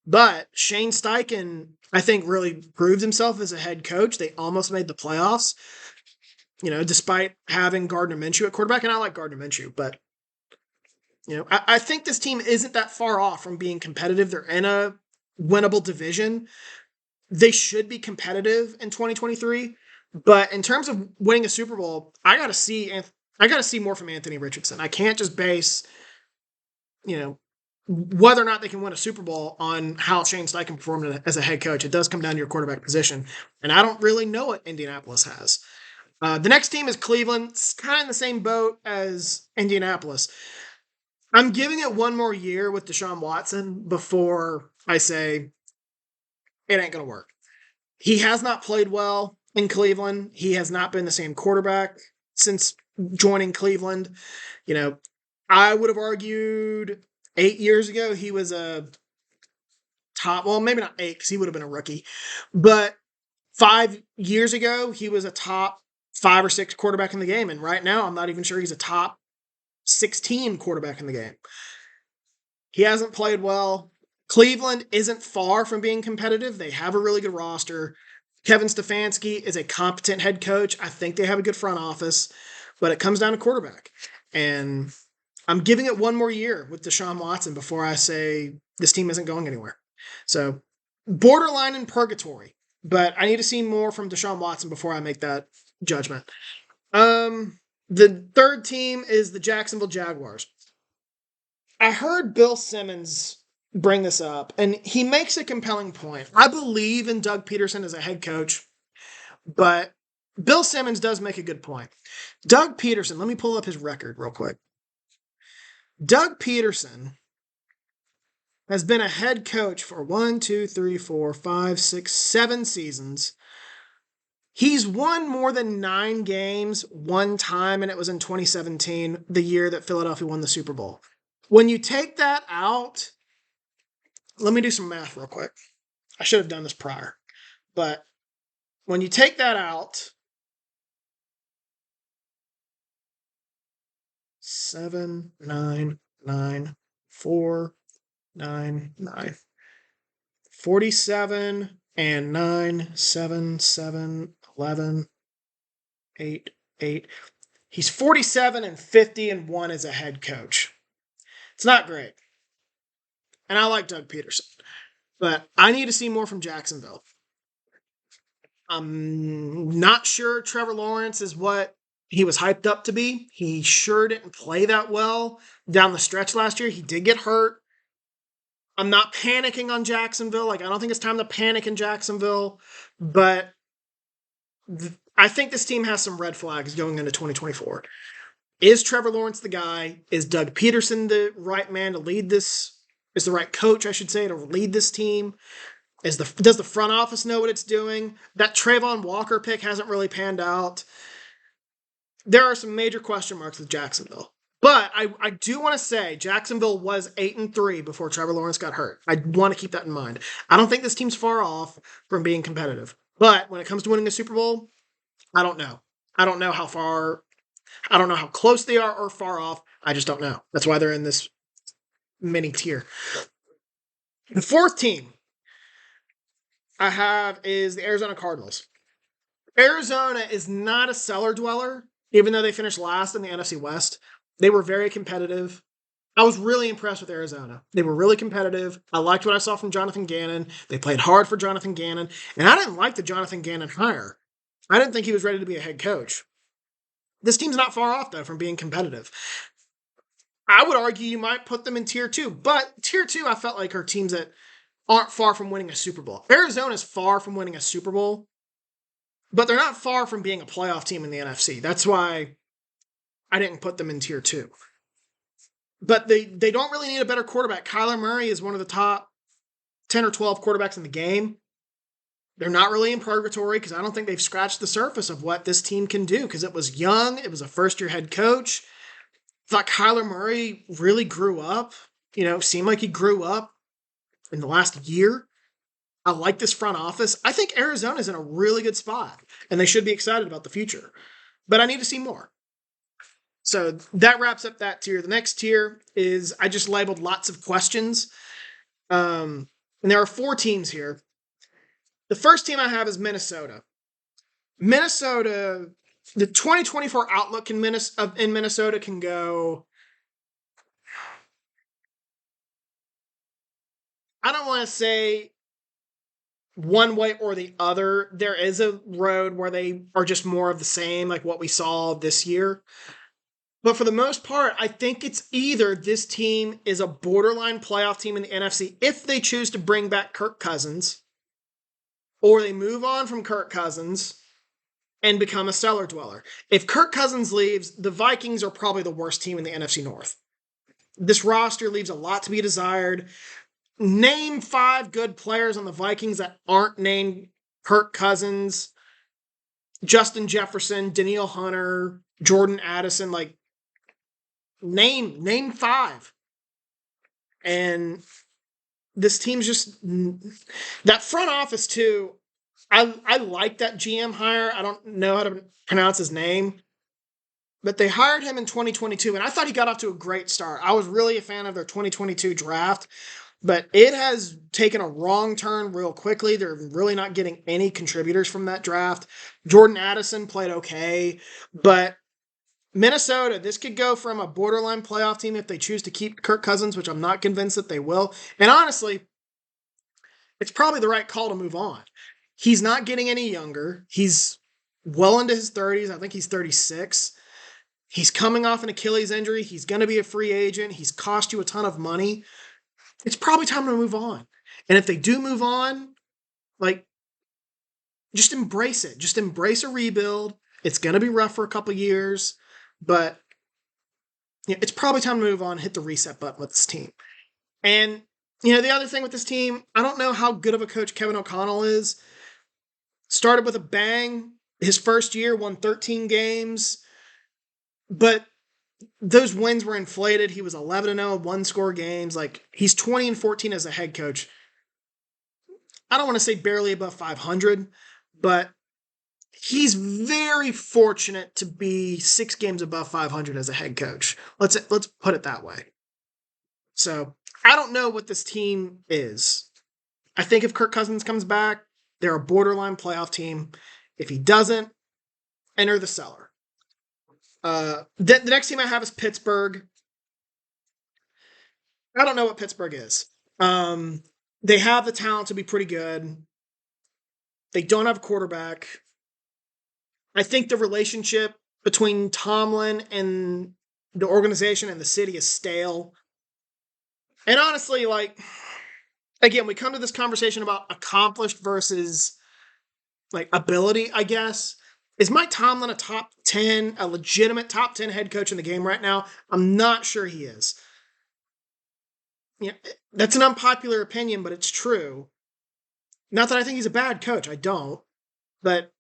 But Shane Steichen, I think, really proved himself as a head coach. They almost made the playoffs, despite having Gardner Minshew at quarterback. And I like Gardner Minshew, but I think this team isn't that far off from being competitive. They're in a winnable division. They should be competitive in 2023. But in terms of winning a Super Bowl, I got to see more from Anthony Richardson. I can't just base, whether or not they can win a Super Bowl on how Shane Steichen performed as a head coach. It does come down to your quarterback position. And I don't really know what Indianapolis has. The next team is Cleveland. It's kind of in the same boat as Indianapolis. I'm giving it one more year with Deshaun Watson before I say it ain't going to work. He has not played well in Cleveland. He has not been the same quarterback since joining Cleveland. I would have argued 8 years ago he was a top, well, maybe not 8 because he would have been a rookie, but 5 years ago he was a top 5 or 6 quarterback in the game. And right now I'm not even sure he's a top 16 quarterback in the game. He hasn't played well. Cleveland isn't far from being competitive. They have a really good roster. Kevin Stefanski is a competent head coach. I think they have a good front office, but it comes down to quarterback. And I'm giving it one more year with Deshaun Watson before I say this team isn't going anywhere. So borderline in purgatory, but I need to see more from Deshaun Watson before I make that judgment. The third team is the Jacksonville Jaguars. I heard Bill Simmons bring this up, and he makes a compelling point. I believe in Doug Peterson as a head coach, but Bill Simmons does make a good point. Doug Peterson, let me pull up his record real quick. Doug Peterson has been a head coach for 7 seasons. He's won more than 9 games one time, and it was in 2017, the year that Philadelphia won the Super Bowl. When you take that out, let me do some math real quick. I should have done this prior. But when you take that out, 7, 9, 9, 4, 9, 9, 47 and 9, 7, 7, 11, 8, 8. He's 47 and 50 and 1 as a head coach. It's not great. And I like Doug Peterson. But I need to see more from Jacksonville. I'm not sure Trevor Lawrence is what he was hyped up to be. He sure didn't play that well down the stretch last year. He did get hurt. I'm not panicking on Jacksonville. I don't think it's time to panic in Jacksonville. But I think this team has some red flags going into 2024. Is Trevor Lawrence the guy? Is Doug Peterson the right man to lead this? Is the right coach, I should say, to lead this team? Does the front office know what it's doing? That Trayvon Walker pick hasn't really panned out. There are some major question marks with Jacksonville. But I do want to say Jacksonville was 8-3 before Trevor Lawrence got hurt. I want to keep that in mind. I don't think this team's far off from being competitive. But when it comes to winning a Super Bowl, I don't know. I don't know how far. I don't know how close they are or far off. I just don't know. That's why they're in this mini tier. The fourth team I have is the Arizona Cardinals. Arizona is not a cellar dweller, even though they finished last in the NFC West. They were very competitive. I was really impressed with Arizona. They were really competitive. I liked what I saw from Jonathan Gannon. They played hard for Jonathan Gannon. And I didn't like the Jonathan Gannon hire. I didn't think he was ready to be a head coach. This team's not far off, though, from being competitive. I would argue you might put them in tier 2, but tier 2 I felt like are teams that aren't far from winning a Super Bowl. Arizona's far from winning a Super Bowl, but they're not far from being a playoff team in the NFC. That's why I didn't put them in tier 2. But they don't really need a better quarterback. Kyler Murray is one of the top 10 or 12 quarterbacks in the game. They're not really in purgatory because I don't think they've scratched the surface of what this team can do because it was young. It was a first-year head coach. Thought Kyler Murray really grew up. Seemed like he grew up in the last year. I like this front office. I think Arizona's in a really good spot, and they should be excited about the future. But I need to see more. So that wraps up that tier. The next tier is I just labeled lots of questions. And there are 4 teams here. The first team I have is Minnesota. Minnesota, the 2024 outlook in Minnesota can go. I don't want to say one way or the other. There is a road where they are just more of the same, like what we saw this year. But for the most part, I think it's either this team is a borderline playoff team in the NFC if they choose to bring back Kirk Cousins, or they move on from Kirk Cousins and become a cellar dweller. If Kirk Cousins leaves, the Vikings are probably the worst team in the NFC North. This roster leaves a lot to be desired. Name 5 good players on the Vikings that aren't named Kirk Cousins, Justin Jefferson, Danielle Hunter, Jordan Addison. Like, name 5. And this team's just that front office too. I like that GM hire. I don't know how to pronounce his name, but they hired him in 2022, and I thought he got off to a great start. I was really a fan of their 2022 draft, but it has taken a wrong turn real quickly. They're really not getting any contributors from that draft. Jordan Addison played okay, but Minnesota, this could go from a borderline playoff team if they choose to keep Kirk Cousins, which I'm not convinced that they will. And honestly, it's probably the right call to move on. He's not getting any younger. He's well into his 30s. I think he's 36. He's coming off an Achilles injury. He's going to be a free agent. He's cost you a ton of money. It's probably time to move on. And if they do move on, just embrace it. Just embrace a rebuild. It's going to be rough for a couple years, but it's probably time to move on, hit the reset button with this team. And, the other thing with this team, I don't know how good of a coach Kevin O'Connell is. Started with a bang. His first year, won 13 games. But those wins were inflated. He was 11-0, one-score games. He's 20-14 as a head coach. I don't want to say barely above 500, but he's very fortunate to be 6 games above 500 as a head coach. Let's put it that way. So I don't know what this team is. I think if Kirk Cousins comes back, they're a borderline playoff team. If he doesn't, enter the cellar. The next team I have is Pittsburgh. I don't know what Pittsburgh is. They have the talent to be pretty good. They don't have a quarterback. I think the relationship between Tomlin and the organization and the city is stale. And honestly, again, we come to this conversation about accomplished versus ability, I guess. Is Mike Tomlin a legitimate top 10 head coach in the game right now? I'm not sure he is. That's an unpopular opinion, but it's true. Not that I think he's a bad coach. I don't. But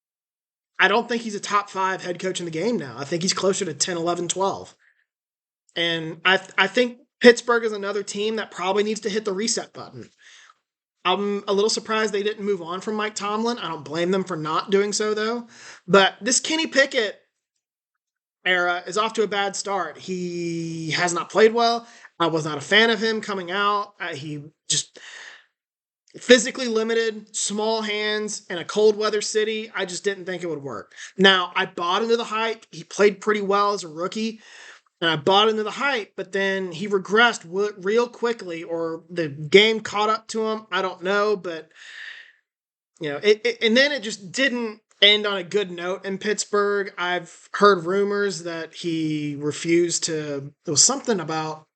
I don't think he's a top 5 head coach in the game now. I think he's closer to 10, 11, 12. And I think Pittsburgh is another team that probably needs to hit the reset button. I'm a little surprised they didn't move on from Mike Tomlin. I don't blame them for not doing so, though. But this Kenny Pickett era is off to a bad start. He has not played well. I was not a fan of him coming out. He just physically limited, small hands, in a cold weather city. I just didn't think it would work. Now, I bought into the hype. He played pretty well as a rookie, and I bought into the hype, but then he regressed real quickly, or the game caught up to him. I don't know, but and then it just didn't end on a good note in Pittsburgh. I've heard rumors that he refused to. There was something about,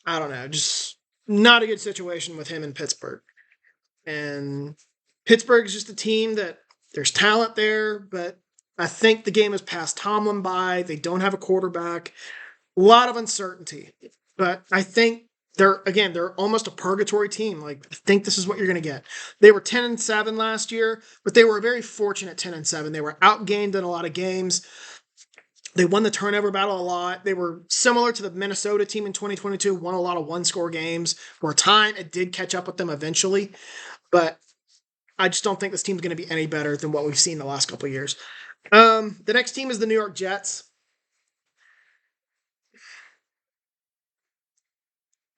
I don't know, just not a good situation with him in Pittsburgh. And Pittsburgh is just a team that there's talent there, but I think the game has passed Tomlin by. They don't have a quarterback. A lot of uncertainty. But I think they're almost a purgatory team. Like, I think this is what you're going to get. They were 10-7 last year, but they were a very fortunate 10-7. They were outgained in a lot of games. They won the turnover battle a lot. They were similar to the Minnesota team in 2022, won a lot of one-score games. For a time, it did catch up with them eventually. But I just don't think this team's going to be any better than what we've seen the last couple of years. The next team is the New York Jets.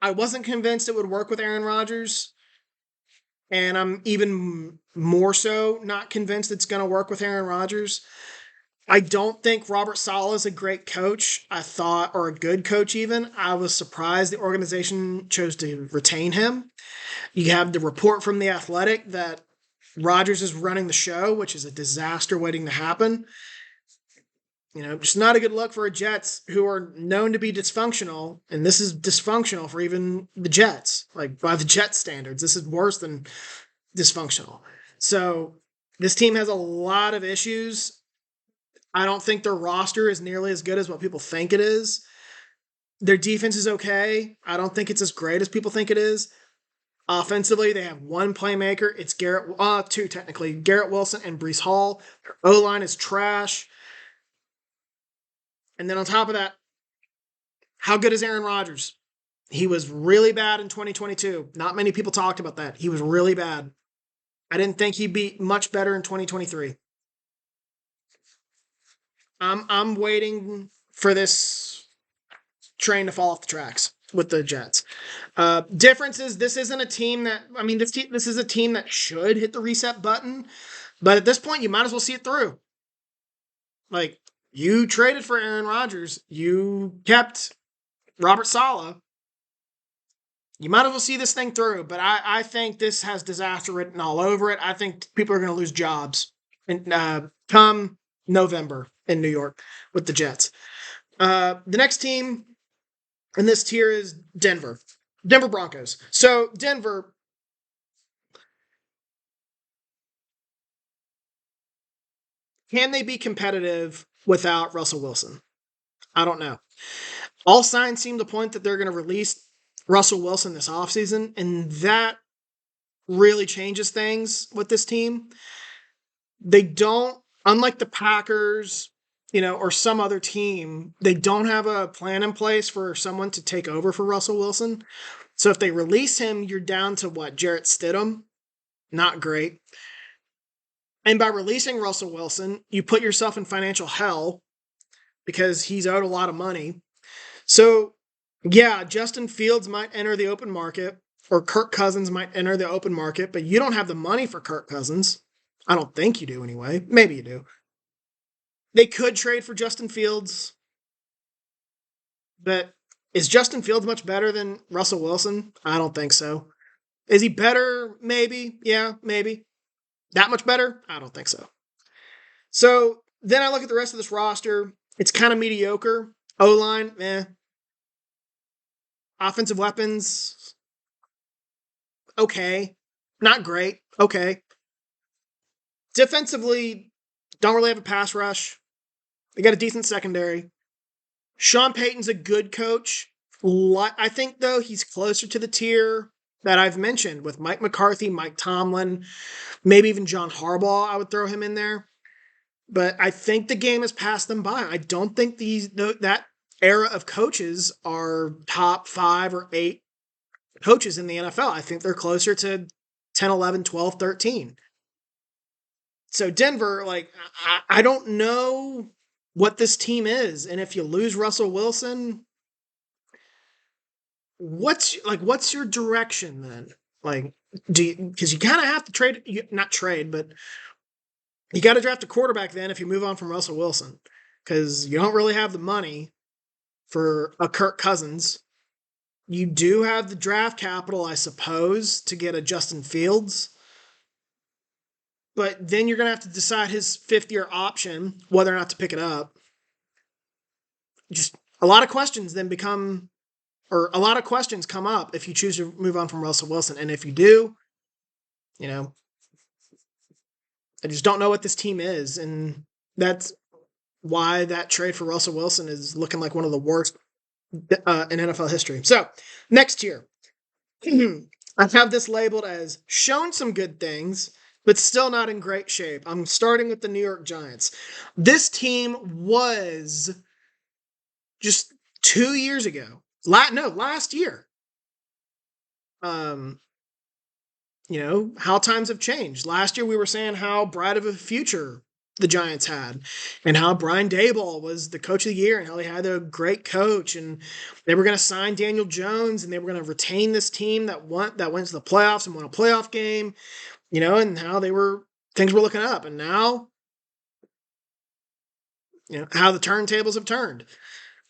I wasn't convinced it would work with Aaron Rodgers, and I'm even more so not convinced it's going to work with Aaron Rodgers. I don't think Robert Saleh is a great coach. I thought, or a good coach even. I was surprised the organization chose to retain him. You have the report from The Athletic that Rodgers is running the show, which is a disaster waiting to happen. Just not a good look for a Jets who are known to be dysfunctional, and this is dysfunctional for even the Jets. Like, by the Jets standards, this is worse than dysfunctional. So this team has a lot of issues. I don't think their roster is nearly as good as what people think it is. Their defense is okay. I don't think it's as great as people think it is. Offensively, they have one playmaker. It's two technically, Garrett Wilson and Breece Hall. Their O-line is trash. And then on top of that, how good is Aaron Rodgers? He was really bad in 2022. Not many people talked about that. He was really bad. I didn't think he'd be much better in 2023. I'm waiting for this train to fall off the tracks with the Jets. Difference is, this isn't a team that, this is a team that should hit the reset button, but at this point, you might as well see it through. Like, you traded for Aaron Rodgers. You kept Robert Saleh. You might as well see this thing through, but I think this has disaster written all over it. I think people are going to lose jobs come November in New York with the Jets. The next team in this tier is Denver Broncos. So Denver, can they be competitive without Russell Wilson? I don't know. All signs seem to point that they're going to release Russell Wilson this offseason, and that really changes things with this team. They don't, unlike the Packers, or some other team, they don't have a plan in place for someone to take over for Russell Wilson. So if they release him, you're down to what? Jarrett Stidham? Not great. And by releasing Russell Wilson, you put yourself in financial hell because he's owed a lot of money. So, yeah, Justin Fields might enter the open market, or Kirk Cousins might enter the open market, but you don't have the money for Kirk Cousins. I don't think you do anyway. Maybe you do. They could trade for Justin Fields, but is Justin Fields much better than Russell Wilson? I don't think so. Is he better? Maybe. Yeah, maybe. That much better? I don't think so. So then I look at the rest of this roster. It's kind of mediocre. O-line, Offensive weapons, okay. Not great, okay. Defensively, don't really have a pass rush. They got a decent secondary. Sean Payton's a good coach. I think, though, he's closer to the tier that I've mentioned with Mike McCarthy, Mike Tomlin, maybe even John Harbaugh. I would throw him in there. But I think the game has passed them by. I don't think that era of coaches are top 5 or 8 coaches in the NFL. I think they're closer to 10, 11, 12, 13. So Denver, like, I don't know what this team is. And if you lose Russell Wilson, what's your direction then? Like, because you kind of have to not trade, but you got to draft a quarterback then if you move on from Russell Wilson, because you don't really have the money for a Kirk Cousins. You do have the draft capital, I suppose, to get a Justin Fields, but then you're going to have to decide his 5th-year option, whether or not to pick it up. Just a lot of questions then become, or a lot of questions come up if you choose to move on from Russell Wilson. And if you do, you know, I just don't know what this team is. And that's why that trade for Russell Wilson is looking like one of the worst in NFL history. So, next year, I have this labeled as shown some good things, but still not in great shape. I'm starting with the New York Giants. This team was just 2 years ago. Last year. How times have changed. Last year we were saying how bright of a future the Giants had, and how Brian Daboll was the coach of the year, and how they had a great coach, and they were going to sign Daniel Jones, and they were going to retain this team that went to the playoffs and won a playoff game, and how things were looking up. And now, how the turntables have turned.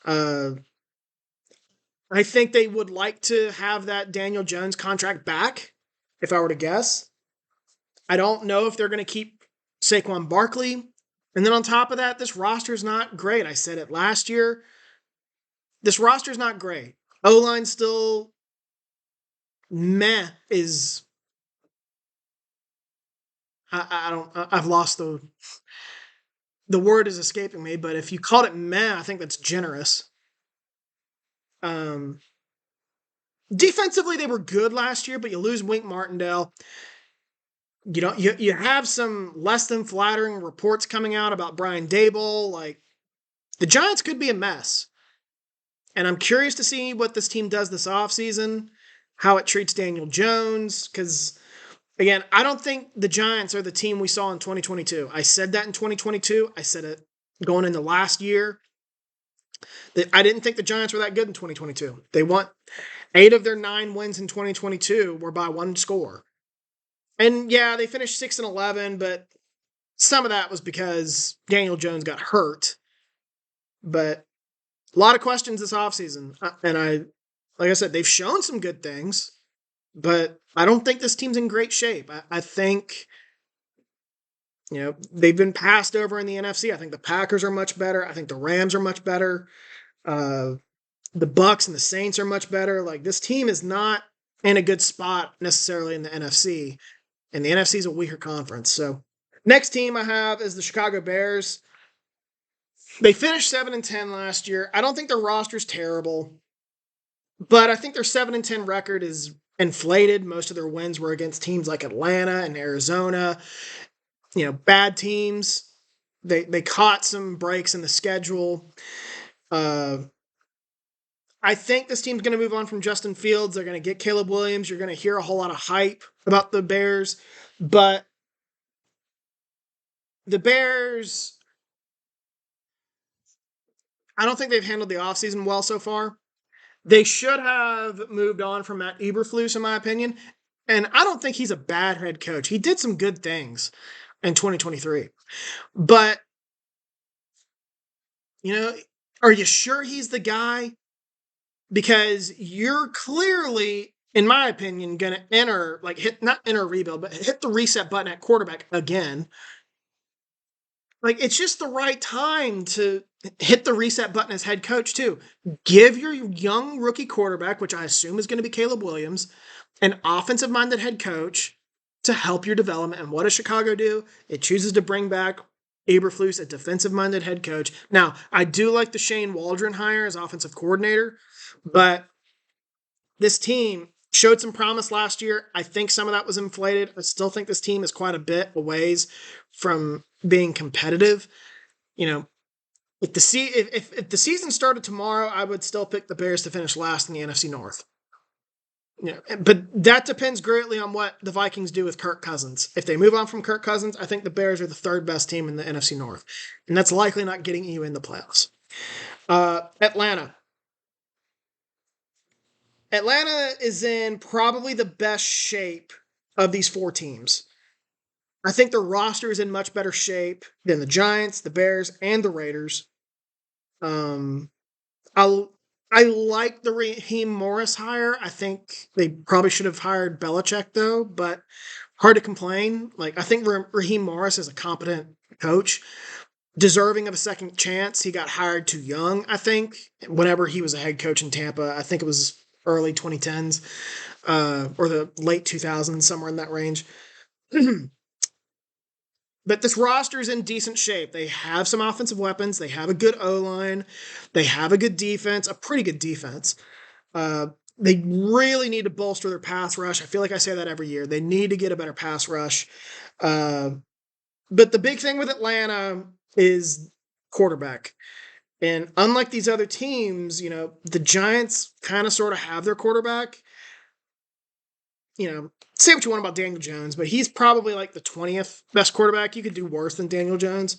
I think they would like to have that Daniel Jones contract back, if I were to guess. I don't know if they're going to keep Saquon Barkley. And then on top of that, this roster's not great. I said it last year. This roster's not great. O-line's still meh. I've lost the word is escaping me, but if you called it meh, I think that's generous. Defensively, they were good last year, but you lose Wink Martindale. You have some less than flattering reports coming out about Brian Daboll. Like, the Giants could be a mess. And I'm curious to see what this team does this offseason, how it treats Daniel Jones, because, again, I don't think the Giants are the team we saw in 2022. I said that in 2022. I said it going into last year. I didn't think the Giants were that good in 2022. They won 8 of their 9 wins in 2022 were by 1 score. And yeah, they finished 6-11, but some of that was because Daniel Jones got hurt. But a lot of questions this offseason. And like I said, they've shown some good things, but I don't think this team's in great shape. I think, they've been passed over in the NFC. I think the Packers are much better. I think the Rams are much better. The Bucks and the Saints are much better. Like, this team is not in a good spot necessarily in the NFC. And the NFC is a weaker conference. So, next team I have is the Chicago Bears. They finished 7-10 last year. I don't think their roster's terrible, but I think their 7-10 record is inflated. Most of their wins were against teams like Atlanta and Arizona. Bad teams. They caught some breaks in the schedule. I think this team's going to move on from Justin Fields. They're going to get Caleb Williams. You're going to hear a whole lot of hype about the Bears. But the Bears, I don't think they've handled the offseason well so far. They should have moved on from Matt Eberflus, in my opinion. And I don't think he's a bad head coach. He did some good things in 2023. But, are you sure he's the guy? Because you're clearly, in my opinion, going to not enter rebuild, but hit the reset button at quarterback again. Like, it's just the right time to hit the reset button as head coach, too. Give your young rookie quarterback, which I assume is going to be Caleb Williams, an offensive-minded head coach to help your development. And what does Chicago do? It chooses to bring back Eberflus, a defensive-minded head coach. Now, I do like the Shane Waldron hire as offensive coordinator, but this team showed some promise last year. I think some of that was inflated. I still think this team is quite a bit a ways from being competitive. If the season started tomorrow, I would still pick the Bears to finish last in the NFC North. Yeah, but that depends greatly on what the Vikings do with Kirk Cousins. If they move on from Kirk Cousins, I think the Bears are the third best team in the NFC North, and that's likely not getting you in the playoffs. Atlanta. Atlanta is in probably the best shape of these four teams. I think the roster is in much better shape than the Giants, the Bears, and the Raiders. Um, I I like the Raheem Morris hire. I think they probably should have hired Belichick though, but hard to complain. Like I think Raheem Morris is a competent coach, deserving of a second chance. He got hired too young, I think. Whenever he was a head coach in Tampa, I think it was early 2010s or the late 2000s, somewhere in that range. But this roster is in decent shape. They have some offensive weapons. They have a good O line. They have a good defense, a pretty good defense. Uh, they really need to bolster their pass rush. I feel like I say that every year. They need to get a better pass rush. Uh, but the big thing with Atlanta is quarterback. And unlike these other teams, the Giants kind of sort of have their quarterback. Say what you want about Daniel Jones, but he's probably like the 20th best quarterback. You could do worse than Daniel Jones.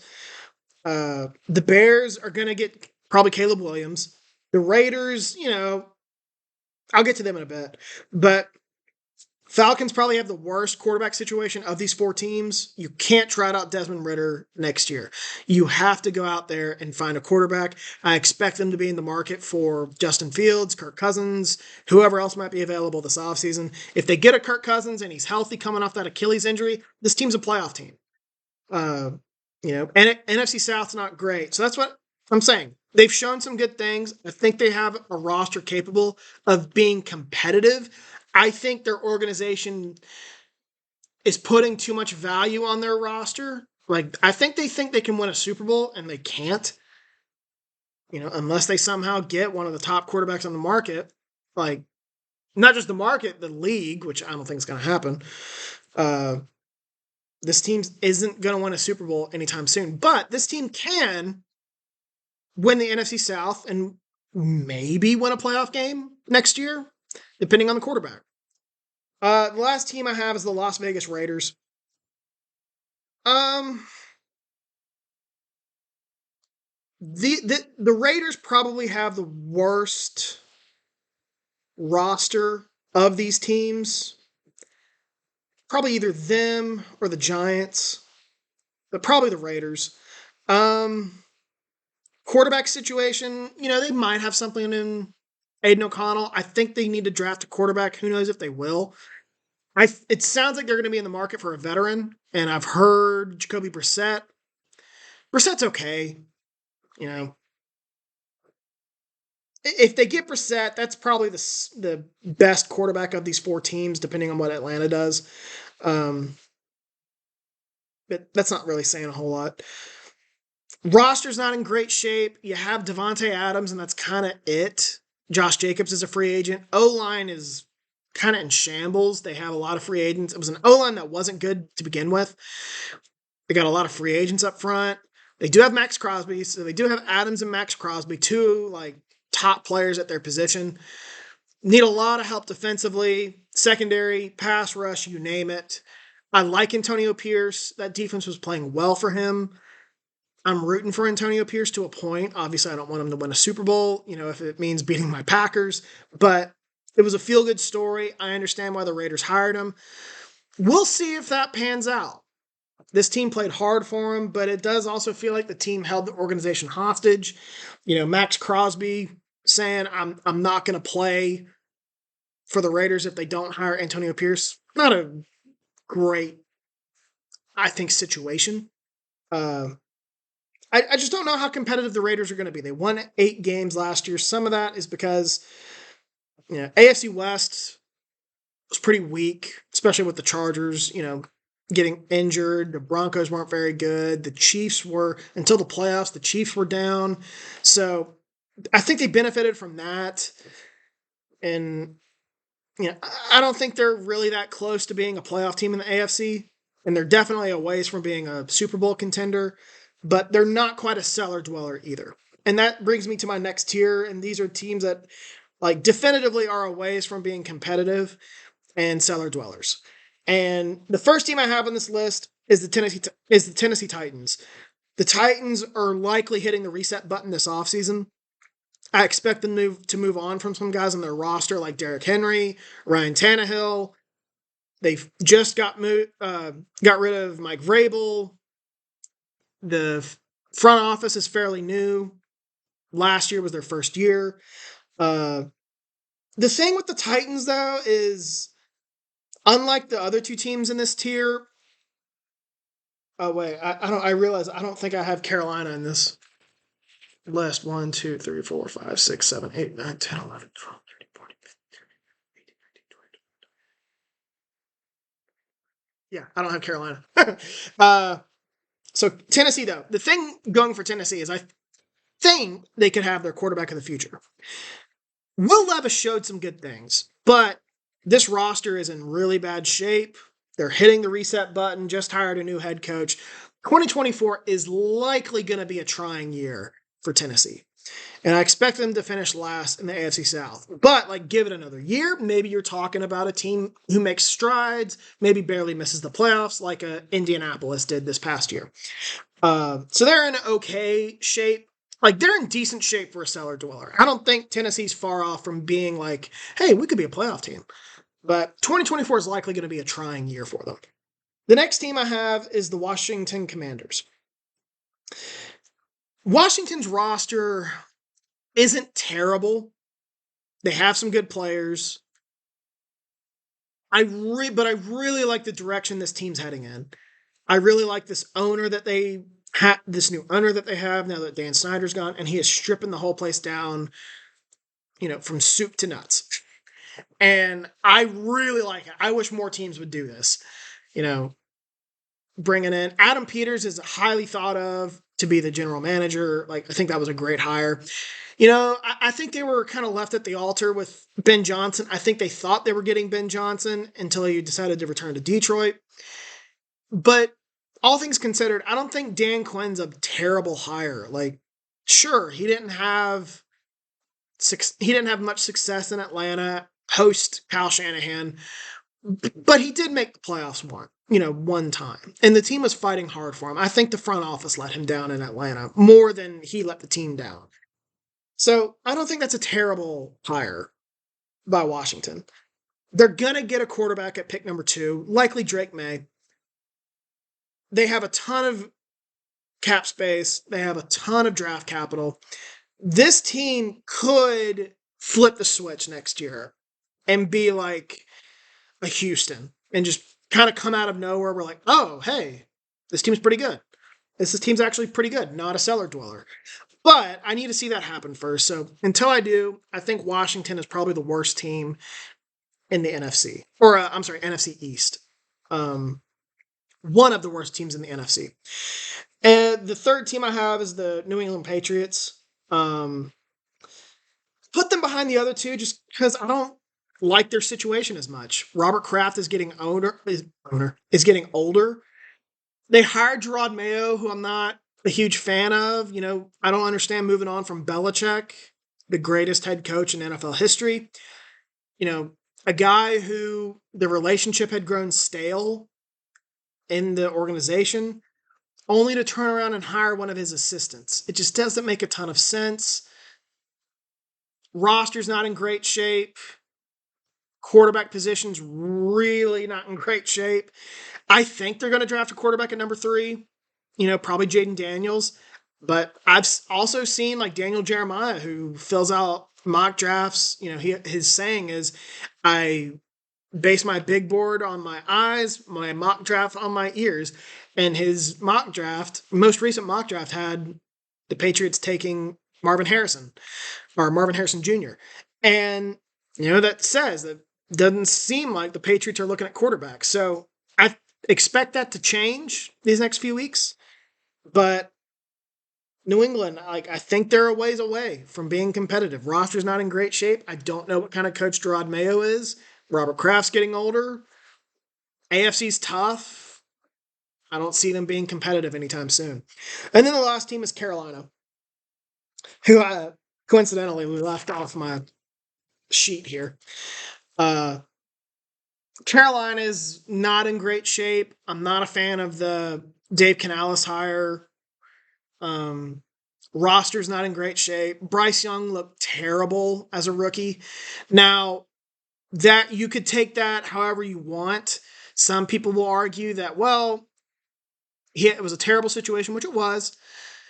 The Bears are going to get probably Caleb Williams. The Raiders, I'll get to them in a bit. But Falcons probably have the worst quarterback situation of these four teams. You can't trot out Desmond Ridder next year. You have to go out there and find a quarterback. I expect them to be in the market for Justin Fields, Kirk Cousins, whoever else might be available this offseason. If they get a Kirk Cousins and he's healthy coming off that Achilles injury, this team's a playoff team. And NFC South's not great. So that's what I'm saying. They've shown some good things. I think they have a roster capable of being competitive. I think their organization is putting too much value on their roster. Like, I think they can win a Super Bowl, and they can't. Unless they somehow get one of the top quarterbacks on the market. Like, not just the market, the league, which I don't think is going to happen. This team isn't going to win a Super Bowl anytime soon. But this team can win the NFC South and maybe win a playoff game next year, depending on the quarterback. The last team I have is the Las Vegas Raiders. The Raiders probably have the worst roster of these teams. Probably either them or the Giants, but probably the Raiders. Quarterback situation, they might have something in Aiden O'Connell. I think they need to draft a quarterback. Who knows if they will? It sounds like they're going to be in the market for a veteran, and I've heard Jacoby Brissett. Brissett's okay. If they get Brissett, that's probably the best quarterback of these four teams, depending on what Atlanta does. But that's not really saying a whole lot. Roster's not in great shape. You have Devontae Adams, and that's kind of it. Josh Jacobs is a free agent. O-line is kind of in shambles. They have a lot of free agents. It was an O-line that wasn't good to begin with. They got a lot of free agents up front. They do have Max Crosby, so they do have Adams and Max Crosby, two top players at their position. Need a lot of help defensively, secondary, pass rush, you name it. I like Antonio Pierce. That defense was playing well for him. I'm rooting for Antonio Pierce to a point. Obviously, I don't want him to win a Super Bowl, if it means beating my Packers. But it was a feel-good story. I understand why the Raiders hired him. We'll see if that pans out. This team played hard for him, but it does also feel like the team held the organization hostage. Max Crosby saying, I'm not going to play for the Raiders if they don't hire Antonio Pierce. Not a great, I think, situation. I just don't know how competitive the Raiders are going to be. They won 8 games last year. Some of that is because AFC West was pretty weak, especially with the Chargers, getting injured. The Broncos weren't very good. The Chiefs were, until the playoffs, the Chiefs were down. So I think they benefited from that. And, I don't think they're really that close to being a playoff team in the AFC. And they're definitely a ways from being a Super Bowl contender. but they're not quite a cellar dweller either. And that brings me to my next tier. And these are teams that like definitively are a ways from being competitive and cellar dwellers. And the first team I have on this list is the Tennessee Titans. The Titans are likely hitting the reset button this offseason. I expect them to move on from some guys on their roster like Derrick Henry, Ryan Tannehill. They've just got rid of Mike Vrabel. The front office is fairly new. Last year was their first year. The thing with the Titans, though, is unlike the other two teams in this tier. Oh wait, I don't. I realize I don't think I have Carolina in this list. 1, 2, 3, 4, 5, 6, 7, 8, 9, 10, 11, 12, 13, 14, 15, 18, 19, 20. Yeah, I don't have Carolina. So Tennessee, though, the thing going for Tennessee is I think they could have their quarterback of the future. Will Levis showed some good things, but this roster is in really bad shape. They're hitting the reset button, just hired a new head coach. 2024 is likely going to be a trying year for Tennessee. And I expect them to finish last in the AFC South. But, like, give it another year. Maybe you're talking about a team who makes strides, maybe barely misses the playoffs like Indianapolis did this past year. So they're in okay shape. Like, they're in decent shape for a cellar dweller. I don't think Tennessee's far off from being like, hey, we could be a playoff team. But 2024 is likely going to be a trying year for them. The next team I have is the Washington Commanders. Washington's roster isn't terrible. They have some good players. But I really like the direction this team's heading in. I really like this owner that they this new owner that they have now that Dan Snyder's gone, and he is stripping the whole place down, from soup to nuts. And I really like it. I wish more teams would do this. Bringing in Adam Peters is highly thought of to be the general manager. Like, I think that was a great hire. I think they were kind of left at the altar with Ben Johnson. I think they thought they were getting Ben Johnson until he decided to return to Detroit. But all things considered, I don't think Dan Quinn's a terrible hire. Like, sure, he didn't have much success in Atlanta, host Kyle Shanahan, but he did make the playoffs one time. And the team was fighting hard for him. I think the front office let him down in Atlanta more than he let the team down. So I don't think that's a terrible hire by Washington. They're going to get a quarterback at pick number 2, likely Drake May. They have a ton of cap space. They have a ton of draft capital. This team could flip the switch next year and be like a Houston and just kind of come out of nowhere. We're like, oh, hey, this team's pretty good. This team's actually pretty good, not a cellar dweller. But I need to see that happen first. So until I do, I think Washington is probably the worst team in the NFC. Or, NFC East. One of the worst teams in the NFC. And the third team I have is the New England Patriots. Put them behind the other two just because I don't like their situation as much. Robert Kraft is getting older. They hired Gerard Mayo, who I'm not a huge fan of. I don't understand moving on from Belichick, the greatest head coach in NFL history. A guy who the relationship had grown stale in the organization, only to turn around and hire one of his assistants. It just doesn't make a ton of sense. Roster's not in great shape. Quarterback position's really not in great shape. I think they're going to draft a quarterback at number 3, probably Jaden Daniels. But I've also seen like Daniel Jeremiah, who fills out mock drafts. His saying is, I base my big board on my eyes, my mock draft on my ears. And his most recent mock draft had the Patriots taking Marvin Harrison Jr. And, that says that doesn't seem like the Patriots are looking at quarterbacks. So I expect that to change these next few weeks. But New England, I think they're a ways away from being competitive. Roster's not in great shape. I don't know what kind of coach Gerard Mayo is. Robert Kraft's getting older. AFC's tough. I don't see them being competitive anytime soon. And then the last team is Carolina, who coincidentally we left off my sheet here. Carolina is not in great shape. I'm not a fan of the Dave Canales hire. Um, roster's not in great shape. Bryce Young looked terrible as a rookie. Now, that you could take that however you want. Some people will argue that, well, it was a terrible situation, which it was.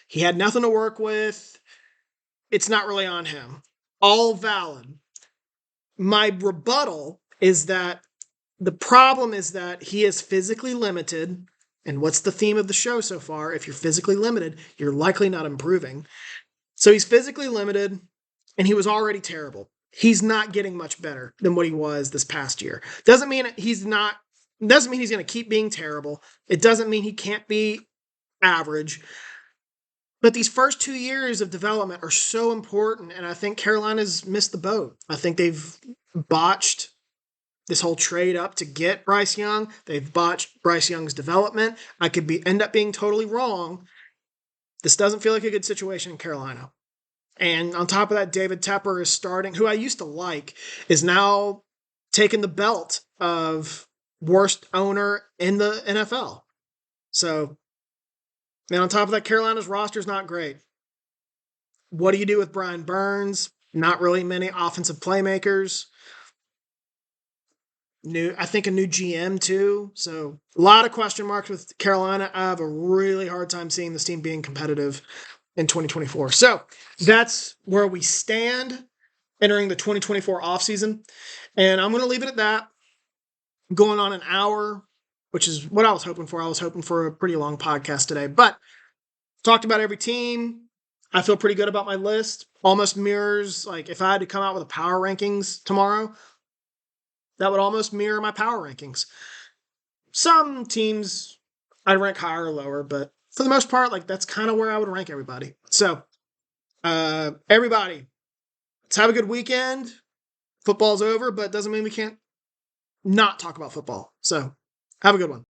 He had nothing to work with. It's not really on him. All valid. My rebuttal is that the problem is that he is physically limited. And what's the theme of the show so far? If you're physically limited, you're likely not improving. So he's physically limited, and he was already terrible. He's not getting much better than what he was this past year. Doesn't mean he's not. Doesn't mean he's going to keep being terrible. It doesn't mean he can't be average. But these first 2 years of development are so important, and I think Carolina's missed the boat. I think they've botched this whole trade up to get Bryce Young. They've botched Bryce Young's development. I could end up being totally wrong. This doesn't feel like a good situation in Carolina. And on top of that, David Tepper is starting, who I used to like, is now taking the belt of worst owner in the NFL. So, and on top of that, Carolina's roster is not great. What do you do with Brian Burns? Not really many offensive playmakers. I think a new GM too. So a lot of question marks with Carolina. I have a really hard time seeing this team being competitive in 2024. So that's where we stand entering the 2024 offseason. And I'm going to leave it at that. Going on an hour, which is what I was hoping for. I was hoping for a pretty long podcast today, but talked about every team. I feel pretty good about my list. Almost mirrors, like if I had to come out with a power rankings tomorrow, that would almost mirror my power rankings. Some teams I'd rank higher or lower, but for the most part, like that's kind of where I would rank everybody. So, everybody, let's have a good weekend. Football's over, but doesn't mean we can't not talk about football. So, have a good one.